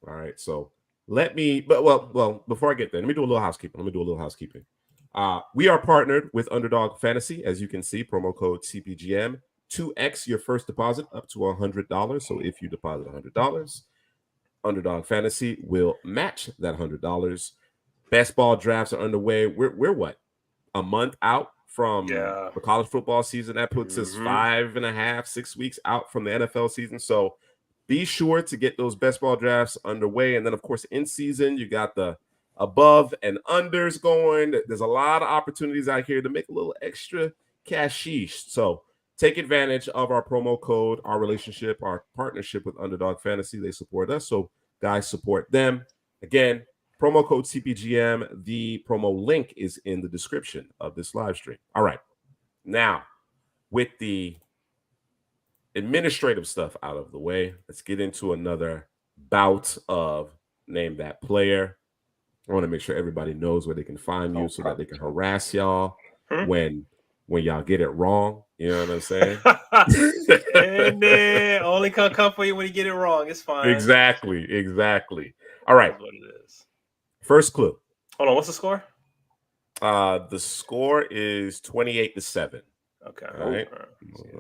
All right. So before I get there, let me do a little housekeeping. We are partnered with Underdog Fantasy. As you can see, promo code CPGM, 2x your first deposit up to $100. So if you deposit $100, Underdog Fantasy will match that $100. Best ball drafts are underway. We're what? A month out from the college football season. That puts us 5.5, 6 weeks out from the NFL season. So be sure to get those best ball drafts underway. And then, of course, in season, you got the above and unders going. There's a lot of opportunities out here to make a little extra cashish. So take advantage of our promo code, our relationship, our partnership with Underdog Fantasy. They support us, so guys, support them. Again, promo code CPGM. The promo link is in the description of this live stream. All right. Now, with the administrative stuff out of the way, let's get into another bout of Name That Player. I want to make sure everybody knows where they can find you so that they can harass y'all when y'all get it wrong. You know what I'm saying? And then only come for you when you get it wrong. It's fine. Exactly. All right. That's what it is. First clue. Hold on. What's the score? The score is 28-7. Okay. All right.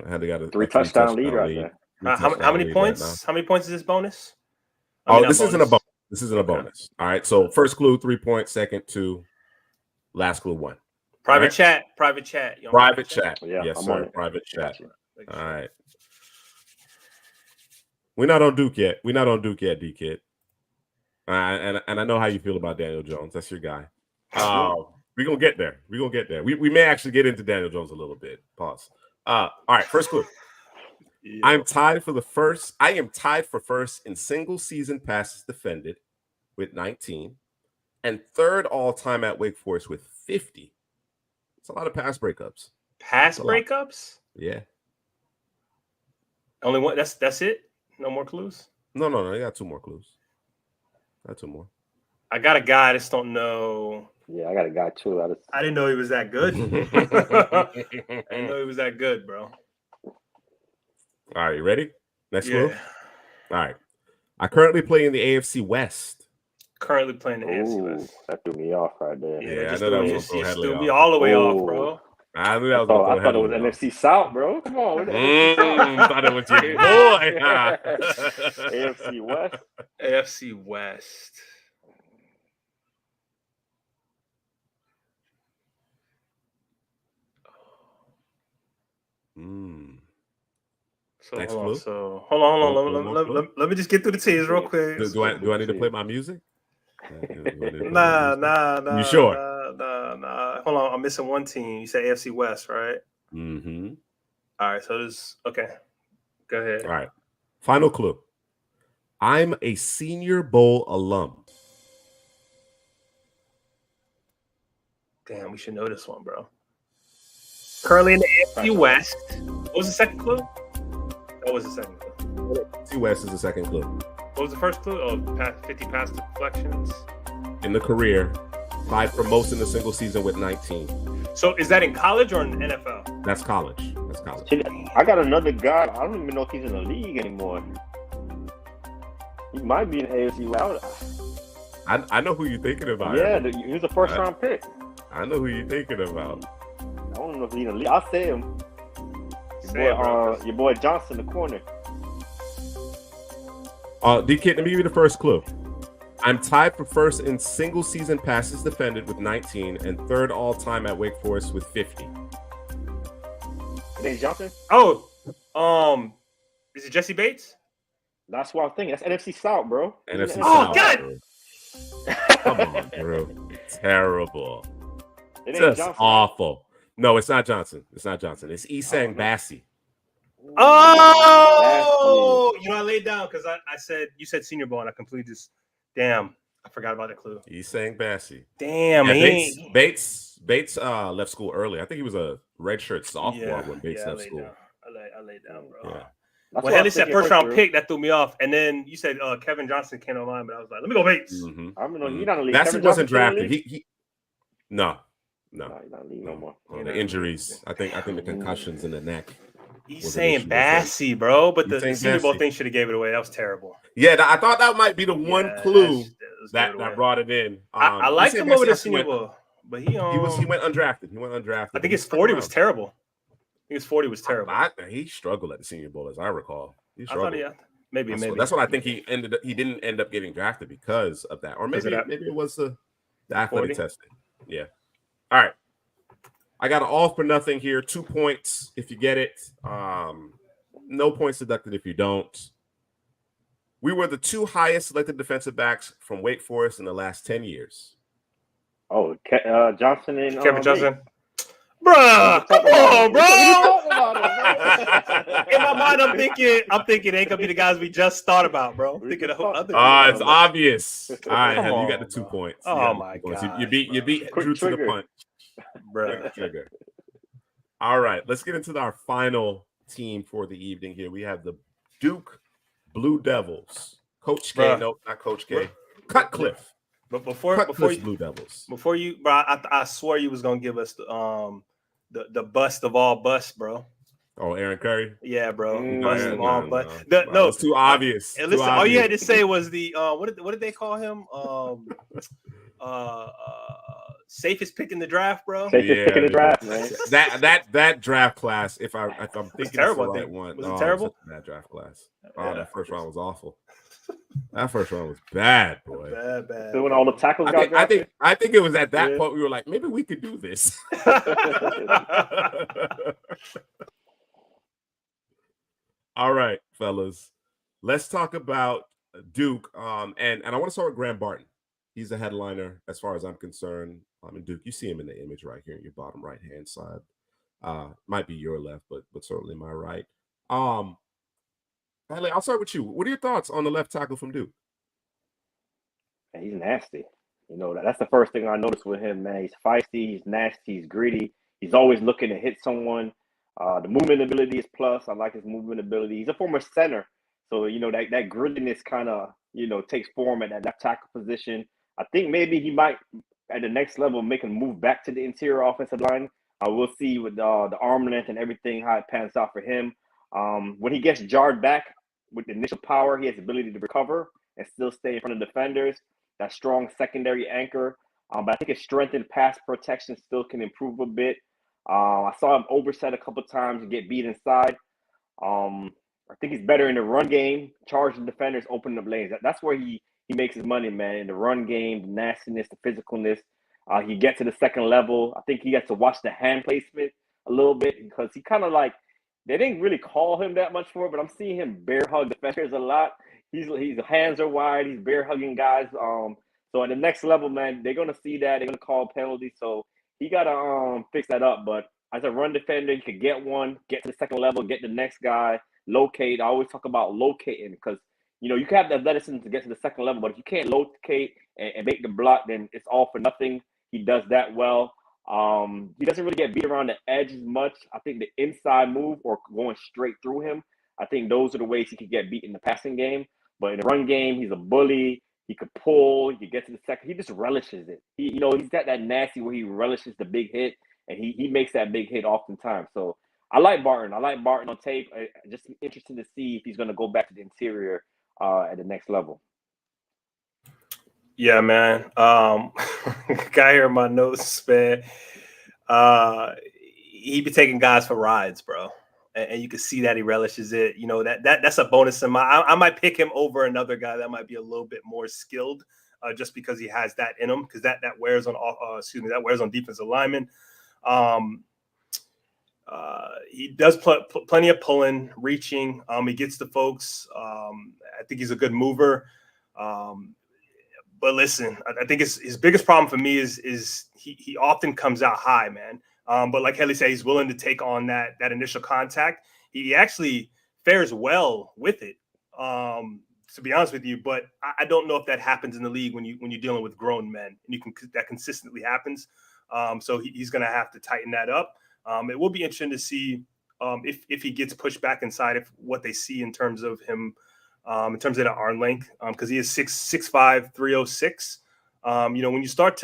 I had to got a three touchdown lead right there. How many points? How many points is this bonus? This isn't a bonus. This isn't a bonus. All right. So first clue, 3 points. Second, 2. Last clue, 1. Private right. chat. Private chat. Private chat. Yeah, yes, I'm sir. on it. Private chat. All right. We're not on Duke yet. D-Kid. And I know how you feel about Daniel Jones. That's your guy. We're gonna get there. We may actually get into Daniel Jones a little bit. Pause. All right. First clue. Yeah. I am tied for first in single season passes defended with 19, and third all time at Wake Forest with 50. It's a lot of pass breakups. Pass breakups? Yeah. Only one. That's it. No more clues. No. I got 2 more clues. I got a guy. I just don't know. Yeah, I got a guy too. I didn't know he was that good. I didn't know he was that good, bro. All right, you ready? Next clue. All right. I currently play in the AFC West. Currently playing the AFC West. That threw me off right there. Yeah, I know that was going to threw me all the way off, bro. I knew that was going to I thought it was NFC South, bro. Come on. Thought it was your boy. AFC West. AFC West. Hold on. Let me just get through the teams real quick. Do I need to play my music? Nah. You sure? Nah. Hold on, I'm missing one team. You said AFC West, right? Mm-hmm. All right, so this okay. Go ahead. All right. Final clue. I'm a Senior Bowl alum. Damn, we should know this one, bro. Currently in the AFC West. What was the second clue? What was the second clue? AFC West is the second clue. What was the first clue? Oh, 50 pass deflections. In the career, tied for most in a single season with 19. So is that in college or in NFL? That's college. I got another guy. I don't even know if he's in the league anymore. He might be in AFC West. I know who you're thinking about. Yeah, he was a first-round pick. I know who you're thinking about. I don't know if he's in the league. I'll say him. Your boy Johnson, the corner. D-Kid, let me give you the first clue. I'm tied for first in single season passes defended with 19 and third all time at Wake Forest with 50. Name Johnson? Oh, is it Jesse Bates? That's what I'm thinking. That's NFC South, bro. NFC South. Oh, God! Bro. Come on, bro. Terrible. Just awful. No, it's not Johnson. It's Esang Bassi. Oh, I laid down because I said you said Senior Bowl and I completely just I forgot about the clue. Esang Bassi. Damn, Bates left school early. I think he was a redshirt sophomore when Bates left school. I laid down, bro. Yeah. When Henry said first round pick, that threw me off. And then you said Kevin Johnson came online, but I was like, let me go Bates. Mm-hmm. I don't know. You're not in the league. Bassi wasn't drafted. No. He's not in the league no more. The injuries. I think the concussions in the neck. He's saying Bassi, bro, but the Senior Bowl thing should have gave it away. That was terrible. Yeah, I thought that might be the one clue that brought it in. I liked him over the Senior Bowl. But he went undrafted. He went undrafted. I think his 40 was terrible. I think his 40 was terrible. He struggled at the Senior Bowl, as I recall. He struggled. Maybe. That's what I think he didn't end up getting drafted because of that, or maybe it was the athletic testing. Yeah. All right. I got an all for nothing here. 2 points if you get it. No points deducted if you don't. We were the 2 highest selected defensive backs from Wake Forest in the last 10 years. Oh, Johnson and Kevin Johnson. Bruh, come on, bro. In my mind, I'm thinking it ain't gonna be the guys we just thought about, bro. I'm thinking of other. It's obvious. All right, you got the 2 points. Oh my god, you beat Drew to the punch, bro. Trigger. All right, let's get into our final team for the evening. Here we have the Duke Blue Devils. Coach K, no, not Coach K. Cutcliffe. But before you, Blue Devils. Before you, bro, I swore you was gonna give us the bust of all busts, bro. Oh, Aaron Curry. Yeah, bro. Bust of all busts. No, it's too obvious. And listen, all you had to say was the what did they call him? Safest pick in the draft, bro. Safest pick in the draft, man. That draft class. If I'm thinking terrible, it's the right one. Was it terrible? That draft class. Oh, that first round was awful. That first round was bad, boy. Bad. So when all the tackles got drafted? I think it was at that point we were like, maybe we could do this. All right, fellas. Let's talk about Duke. And I want to start with Graham Barton. He's a headliner as far as I'm concerned. In Duke, you see him in the image right here in your bottom right-hand side. Might be your left, but certainly my right. Hadley, I'll start with you. What are your thoughts on the left tackle from Duke? He's nasty. You know, that's the first thing I noticed with him, man. He's feisty, he's nasty, he's greedy. He's always looking to hit someone. The movement ability is plus. I like his movement ability. He's a former center. So, you know, that grittiness kind of, you know, takes form at that left tackle position. I think maybe he might, at the next level, make a move back to the interior offensive line. We'll see with the arm length and everything, how it pans out for him. When he gets jarred back with the initial power, he has the ability to recover and still stay in front of defenders. That strong secondary anchor. But I think his strength in pass protection still can improve a bit. I saw him overset a couple times and get beat inside. I think he's better in the run game, charging defenders, opening up lanes. That's where he makes his money, man. In the run game, the nastiness, the physicalness. He gets to the second level. I think he has to watch the hand placement a little bit because he kind of like, they didn't really call him that much for it, but I'm seeing him bear hug defenders a lot. His hands are wide. He's bear hugging guys. So at the next level, man, they're gonna see that. They're gonna call penalties. So he gotta fix that up. But as a run defender, you could get one, get to the second level, get the next guy, locate. I always talk about locating because you know you can have the athleticism to get to the second level, but if you can't locate and make the block, then it's all for nothing. He does that well. He doesn't really get beat around the edge as much. I think the inside move or going straight through him, I think those are the ways he could get beat in the passing game. But in the run game, he's a bully. He could pull. He could get to the second. He just relishes it. He's got that nasty where he relishes the big hit, and he makes that big hit oftentimes. So I like Barton. I like Barton on tape. Just interested to see if he's going to go back to the interior at the next level. Yeah, man. Guy here in my notes, man. He be taking guys for rides, bro. And you can see that he relishes it. You know, that's a bonus in I might pick him over another guy that might be a little bit more skilled, just because he has that in him. Because that wears on that wears on defensive linemen. He does plenty of pulling, reaching. He gets to folks. I think he's a good mover. But listen, I think his biggest problem for me is he often comes out high, man. But like Kelly said, he's willing to take on that initial contact. He actually fares well with it, to be honest with you. But I don't know if that happens in the league when you're dealing with grown men, and that consistently happens. So he's going to have to tighten that up. It will be interesting to see if he gets pushed back inside, if what they see in terms of him, in terms of the arm length, because he is 6'5", 306. When you're 6'5",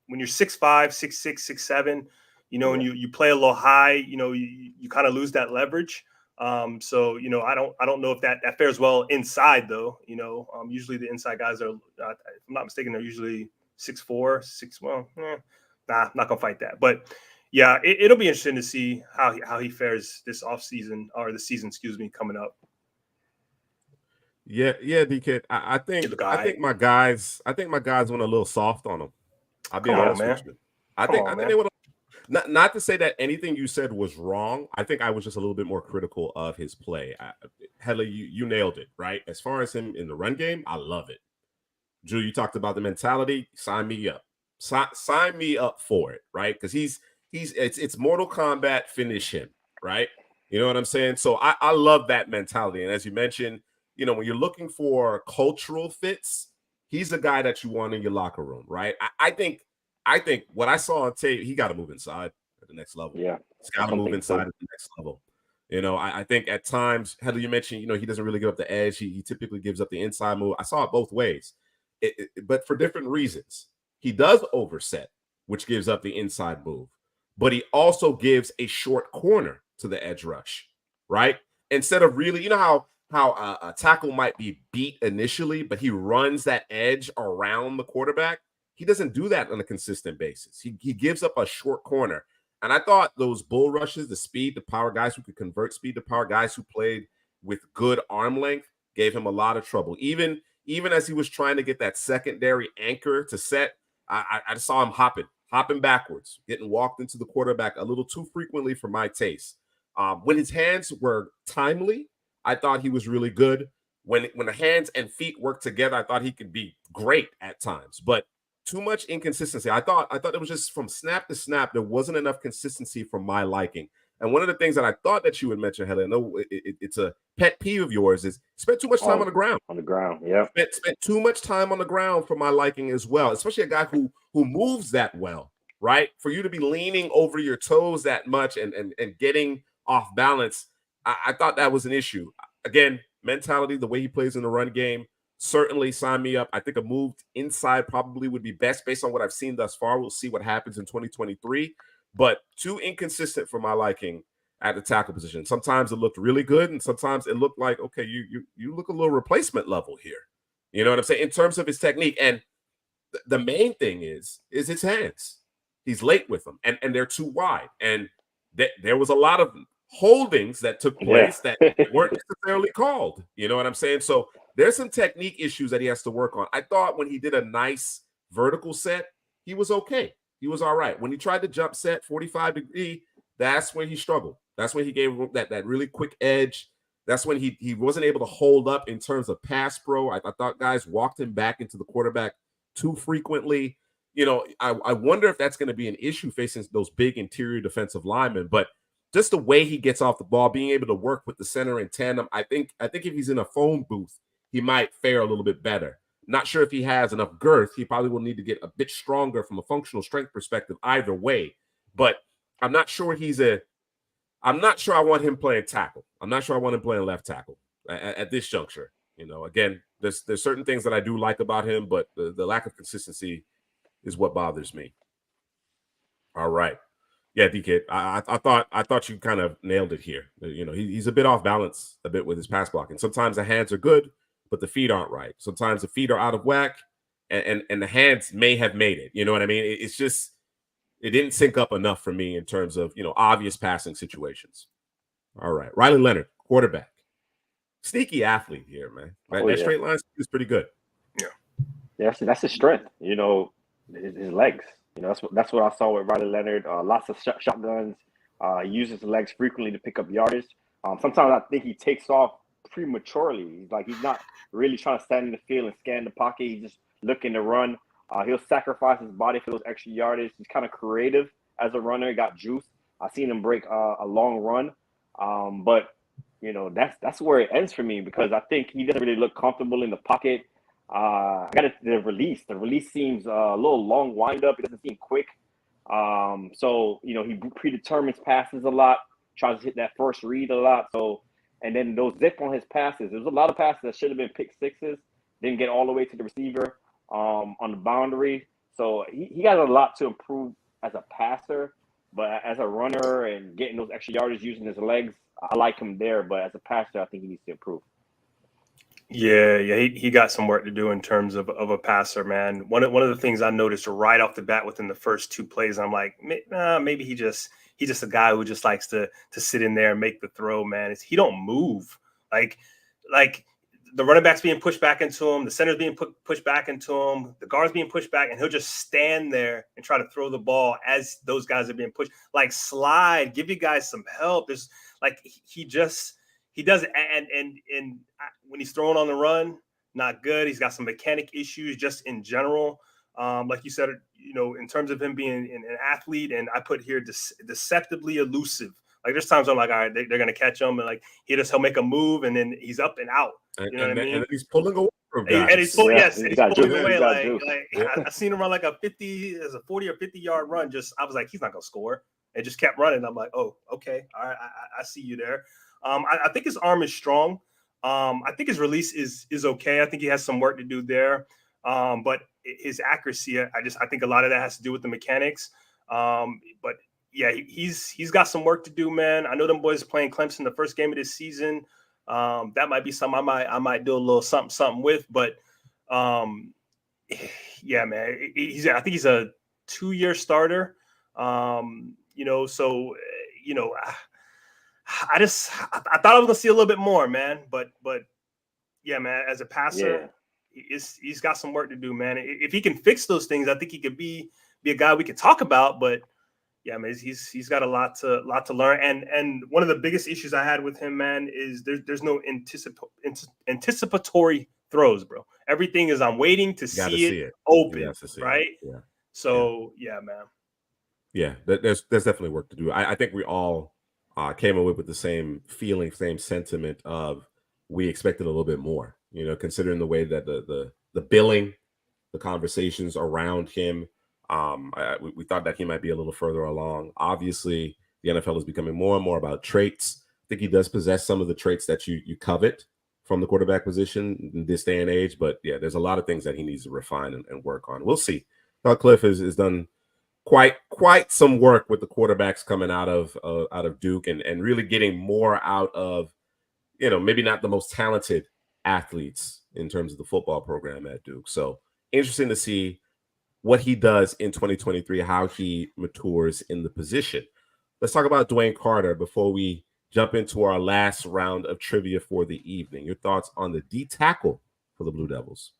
6'6", 6'7", and you play a little high, you kind of lose that leverage. So I don't know if that fares well inside though. Usually the inside guys are, if I'm not mistaken, they're usually 6'4", 6. Well, Nah, not gonna fight that. But yeah, it'll be interesting to see how he fares this offseason or the season, coming up. Yeah, DK. I think my guys went a little soft on him. I'll be honest with you. I think they went. Not to say that anything you said was wrong. I think I was just a little bit more critical of his play. Headley, you nailed it, right? As far as him in the run game, I love it. Drew, you talked about the mentality. Sign me up. Sign me up for it, right? Because it's Mortal Kombat. Finish him, right? You know what I'm saying? So I love that mentality. And as you mentioned, when you're looking for cultural fits, he's the guy that you want in your locker room, right? I think what I saw on tape, he got to move inside at the next level. Yeah, he's got to move inside at the next level. I think at times, Heather, you mentioned, he doesn't really give up the edge. He typically gives up the inside move. I saw it both ways, but for different reasons. He does overset, which gives up the inside move, but he also gives a short corner to the edge rush, right? Instead of really, how a tackle might be beat initially, but he runs that edge around the quarterback. He doesn't do that on a consistent basis. He gives up a short corner. And I thought those bull rushes, the speed, the power, guys who could convert speed to power, guys who played with good arm length, gave him a lot of trouble. Even as he was trying to get that secondary anchor to set, I saw him hopping backwards, getting walked into the quarterback a little too frequently for my taste. When his hands were timely, I thought he was really good. When the hands and feet work together, I thought he could be great at times. But too much inconsistency. I thought it was just from snap to snap. There wasn't enough consistency for my liking. And one of the things that I thought that you would mention, Helen, I know it's a pet peeve of yours, is spent too much time on the ground. On the ground, yeah. Spent too much time on the ground for my liking as well, especially a guy who moves that well, right? For you to be leaning over your toes that much and getting off balance, I thought that was an issue. Again, mentality, the way he plays in the run game, certainly sign me up. I think a move inside probably would be best based on what I've seen thus far. We'll see what happens in 2023. But too inconsistent for my liking at the tackle position. Sometimes it looked really good, and sometimes it looked like, okay, you look a little replacement level here. You know what I'm saying? In terms of his technique. And the main thing is his hands. He's late with them, and they're too wide. And there was a lot of holdings that took place that weren't necessarily called. You know what I'm saying? So there's some technique issues that he has to work on. I thought when he did a nice vertical set, he was okay. He was all right. When he tried to jump set 45 degree, that's when he struggled. That's when he gave that really quick edge. That's when he wasn't able to hold up in terms of pass pro. I thought guys walked him back into the quarterback too frequently. I wonder if that's going to be an issue facing those big interior defensive linemen. But just the way he gets off the ball, being able to work with the center in tandem, I think if he's in a phone booth, he might fare a little bit better. Not sure if he has enough girth. He probably will need to get a bit stronger from a functional strength perspective either way. But I'm not sure I'm not sure I want him playing tackle. I'm not sure I want him playing left tackle at this juncture. Again, there's certain things that I do like about him, but the lack of consistency is what bothers me. All right. Yeah, DK, I thought you kind of nailed it here. He's a bit off balance a bit with his pass blocking. Sometimes the hands are good, but the feet aren't right. Sometimes the feet are out of whack, and the hands may have made it. You know what I mean? It's just it didn't sync up enough for me in terms of obvious passing situations. All right, Riley Leonard, quarterback, sneaky athlete here, man. That straight line is pretty good. Yeah, that's his strength. His legs. That's what I saw with Riley Leonard. Lots of shotguns. He uses his legs frequently to pick up yardage. Sometimes I think he takes off prematurely. He's not really trying to stand in the field and scan the pocket. He's just looking to run. He'll sacrifice his body for those extra yardage. He's kind of creative as a runner. He got juice. I've seen him break a long run. But that's where it ends for me, because I think he doesn't really look comfortable in the pocket. I got the release. The release seems a little long wind up. It doesn't seem quick. So he predetermines passes a lot, tries to hit that first read a lot. So, and then those zip on his passes. There's a lot of passes that should have been pick sixes, didn't get all the way to the receiver on the boundary. So he got a lot to improve as a passer, but as a runner and getting those extra yardage using his legs, I like him there. But as a passer, I think he needs to improve. Yeah, he got some work to do in terms of a passer, man. One of the things I noticed right off the bat within the first 2 plays, I'm like, maybe he's just a guy who just likes to sit in there and make the throw, man. He don't move like the running back's being pushed back into him, the center's being pushed back into him, the guard's being pushed back, and he'll just stand there and try to throw the ball as those guys are being pushed. Like, slide, give you guys some help. There's like he does it, and when he's throwing on the run, not good. He's got some mechanic issues just in general. Like you said, in terms of him being an athlete, and I put here deceptively elusive. Like, there's times I'm like, all right, they're going to catch him, and like he'll make a move, and then he's up and out. You know what I mean? And he's pulling away from guys. And he's pulling, he's pulling away. Yeah. I seen him run like a 40 or 50-yard run. I was like, he's not going to score. And just kept running. I'm like, oh, okay, all right, I see you there. I think his arm is strong. I think his release is okay. I think he has some work to do there. But his accuracy, I think a lot of that has to do with the mechanics. But yeah, he's got some work to do, man. I know them boys playing Clemson the first game of this season. That might be something I might do a little something with. But yeah, man, I think he's a 2-year starter. So I thought I was gonna see a little bit more, man. But yeah, man, as a passer, he's got some work to do, man. If he can fix those things, I think he could be a guy we could talk about. But yeah, man, he's got a lot to learn. And one of the biggest issues I had with him, man, is there's no anticipatory throws, bro. Everything is I'm waiting to see it open, right? Yeah. So yeah, man. Yeah, there's definitely work to do. I think we all came away with the same feeling, same sentiment of we expected a little bit more. Considering the way that the billing, the conversations around him, we thought that he might be a little further along. Obviously, the NFL is becoming more and more about traits. I think he does possess some of the traits that you covet from the quarterback position in this day and age. But yeah, there's a lot of things that he needs to refine and work on. We'll see. Cliff has done quite some work with the quarterbacks coming out of Duke and really getting more out of, maybe not the most talented athletes in terms of the football program at Duke. So interesting to see what he does in 2023, how he matures in the position. Let's talk about Dwayne Carter before we jump into our last round of trivia for the evening. Your thoughts on the D tackle for the Blue Devils?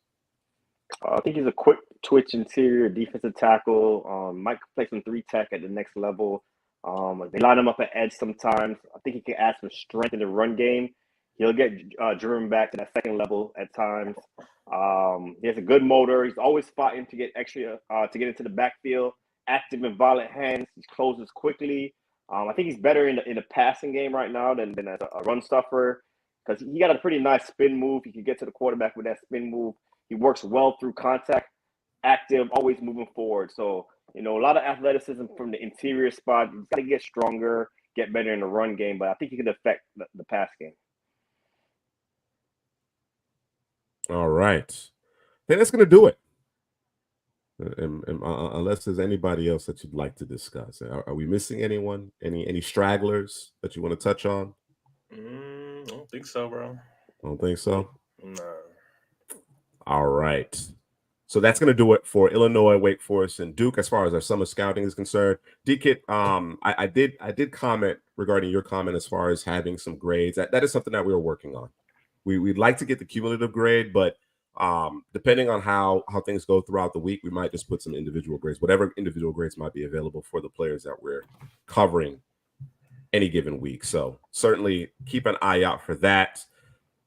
I think he's a quick twitch interior defensive tackle. Might play some 3-tech at the next level. They line him up at edge sometimes. I think he can add some strength in the run game. He'll get driven back to that second level at times. He has a good motor. He's always fighting to get extra to get into the backfield. Active and violent hands. He closes quickly. I think he's better in the passing game right now than as a run stuffer because he got a pretty nice spin move. He can get to the quarterback with that spin move. He works well through contact, active, always moving forward. So, a lot of athleticism from the interior spot. He's got to get stronger, get better in the run game, but I think he can affect the pass game. All right. I think that's going to do it. Unless there's anybody else that you'd like to discuss. Are we missing anyone? Any stragglers that you want to touch on? I don't think so, bro. Don't think so? No. All right. So that's going to do it for Illinois, Wake Forest, and Duke as far as our summer scouting is concerned. D-Kit, I did comment regarding your comment as far as having some grades. That is something that we are working on. We'd like to get the cumulative grade, but depending on how things go throughout the week, we might just put some individual grades, whatever individual grades might be available for the players that we're covering any given week. So certainly keep an eye out for that.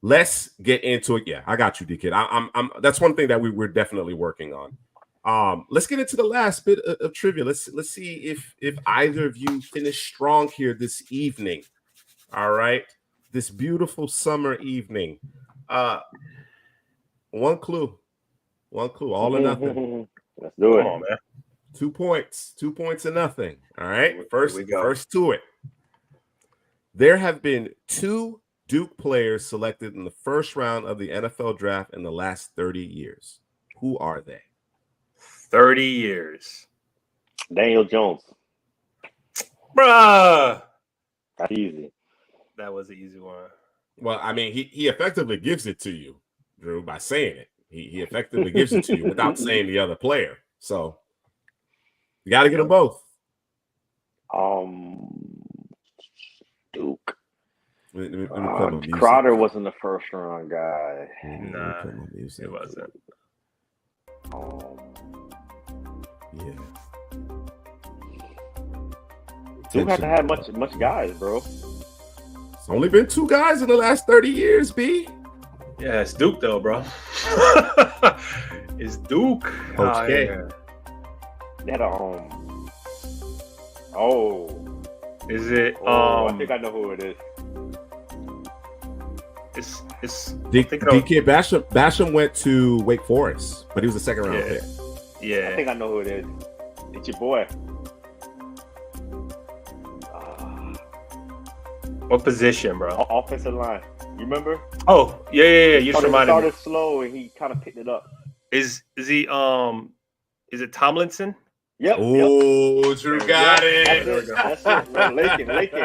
Let's get into it. Yeah, I got you, D-Kid. I'm that's one thing that we're definitely working on. Let's get into the last bit of trivia. Let's see if either of you finish strong here this evening. All right. This beautiful summer evening. One clue, all or nothing. Let's do it. Come on, man. 2 points, 2 points and nothing. All right, first to it. There have been 2 Duke players selected in the first round of the NFL draft in the last 30 years. Who are they? 30 years. Daniel Jones. Bruh. That's easy. That was an easy one. Well, I mean, he effectively gives it to you. Drew, by saying it. He effectively gives it to you without saying the other player. So you got to get them both. Duke. Let me Crowder wasn't the first round guy. Nah, it wasn't. Yeah. Duke had to have much guys, bro. It's only been 2 guys in the last 30 years, B. Yeah, it's Duke though, bro. It's Duke. Coach K. Yeah. They had a Is it? I think I know who it is. It's DK Basham went to Wake Forest, but he was a second round pick. Yeah, I think I know who it is. It's your boy. What position, bro? Offensive line. You remember? Oh, yeah. You just reminded me. Started slow and he kind of picked it up. Is he? Is it Tomlinson? Yep. Oh, Drew got it. That's it.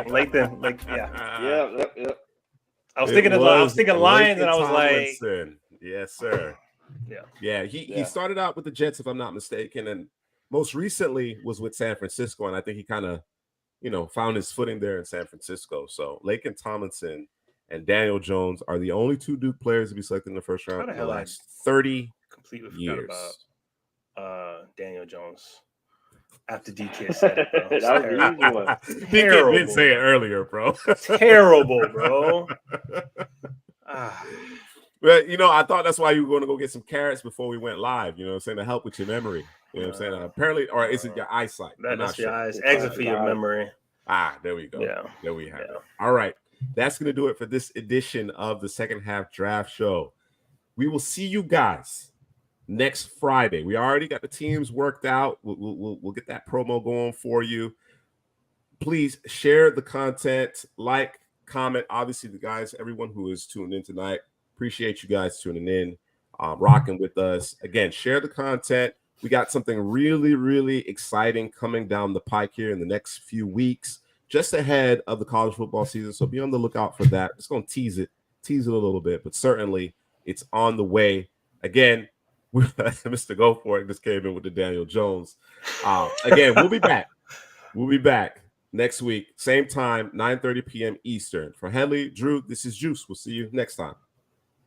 Lathan. Yeah. Yep. I was thinking Lions, and I was like, yes, sir. Yeah. He started out with the Jets, if I'm not mistaken, and most recently was with San Francisco, and I think he kind of, found his footing there in San Francisco. So Laken Tomlinson and Daniel Jones are the only 2 Duke players to be selected in the first round in the last 30 completely years. Forgot about Daniel Jones. After DK said it, bro. That was the easy one. DK did say it earlier, bro. Terrible, bro. But I thought that's why you were going to go get some carrots before we went live. You know what I'm saying, to help with your memory. You know what I'm saying? Apparently, or is it your eyesight? That's your eyes. Exit for your memory. There we go. Yeah. There we have it. All right. That's going to do it for this edition of the Second Half Draft Show. We will see you guys next Friday. We already got the teams worked out. We'll get that promo going for you. Please share the content, like, comment. Obviously, the guys, everyone who is tuned in tonight, appreciate you guys tuning in, rocking with us. Again, share the content. We got something really, really exciting coming down the pike here in the next few weeks, just ahead of the college football season. So be on the lookout for that. Just going to tease it a little bit, but certainly it's on the way. Again, Mr. Go For It just came in with the Daniel Jones. Again, we'll be back. We'll be back next week, same time, 9:30 p.m. Eastern. For Henley, Drew, this is Juice. We'll see you next time.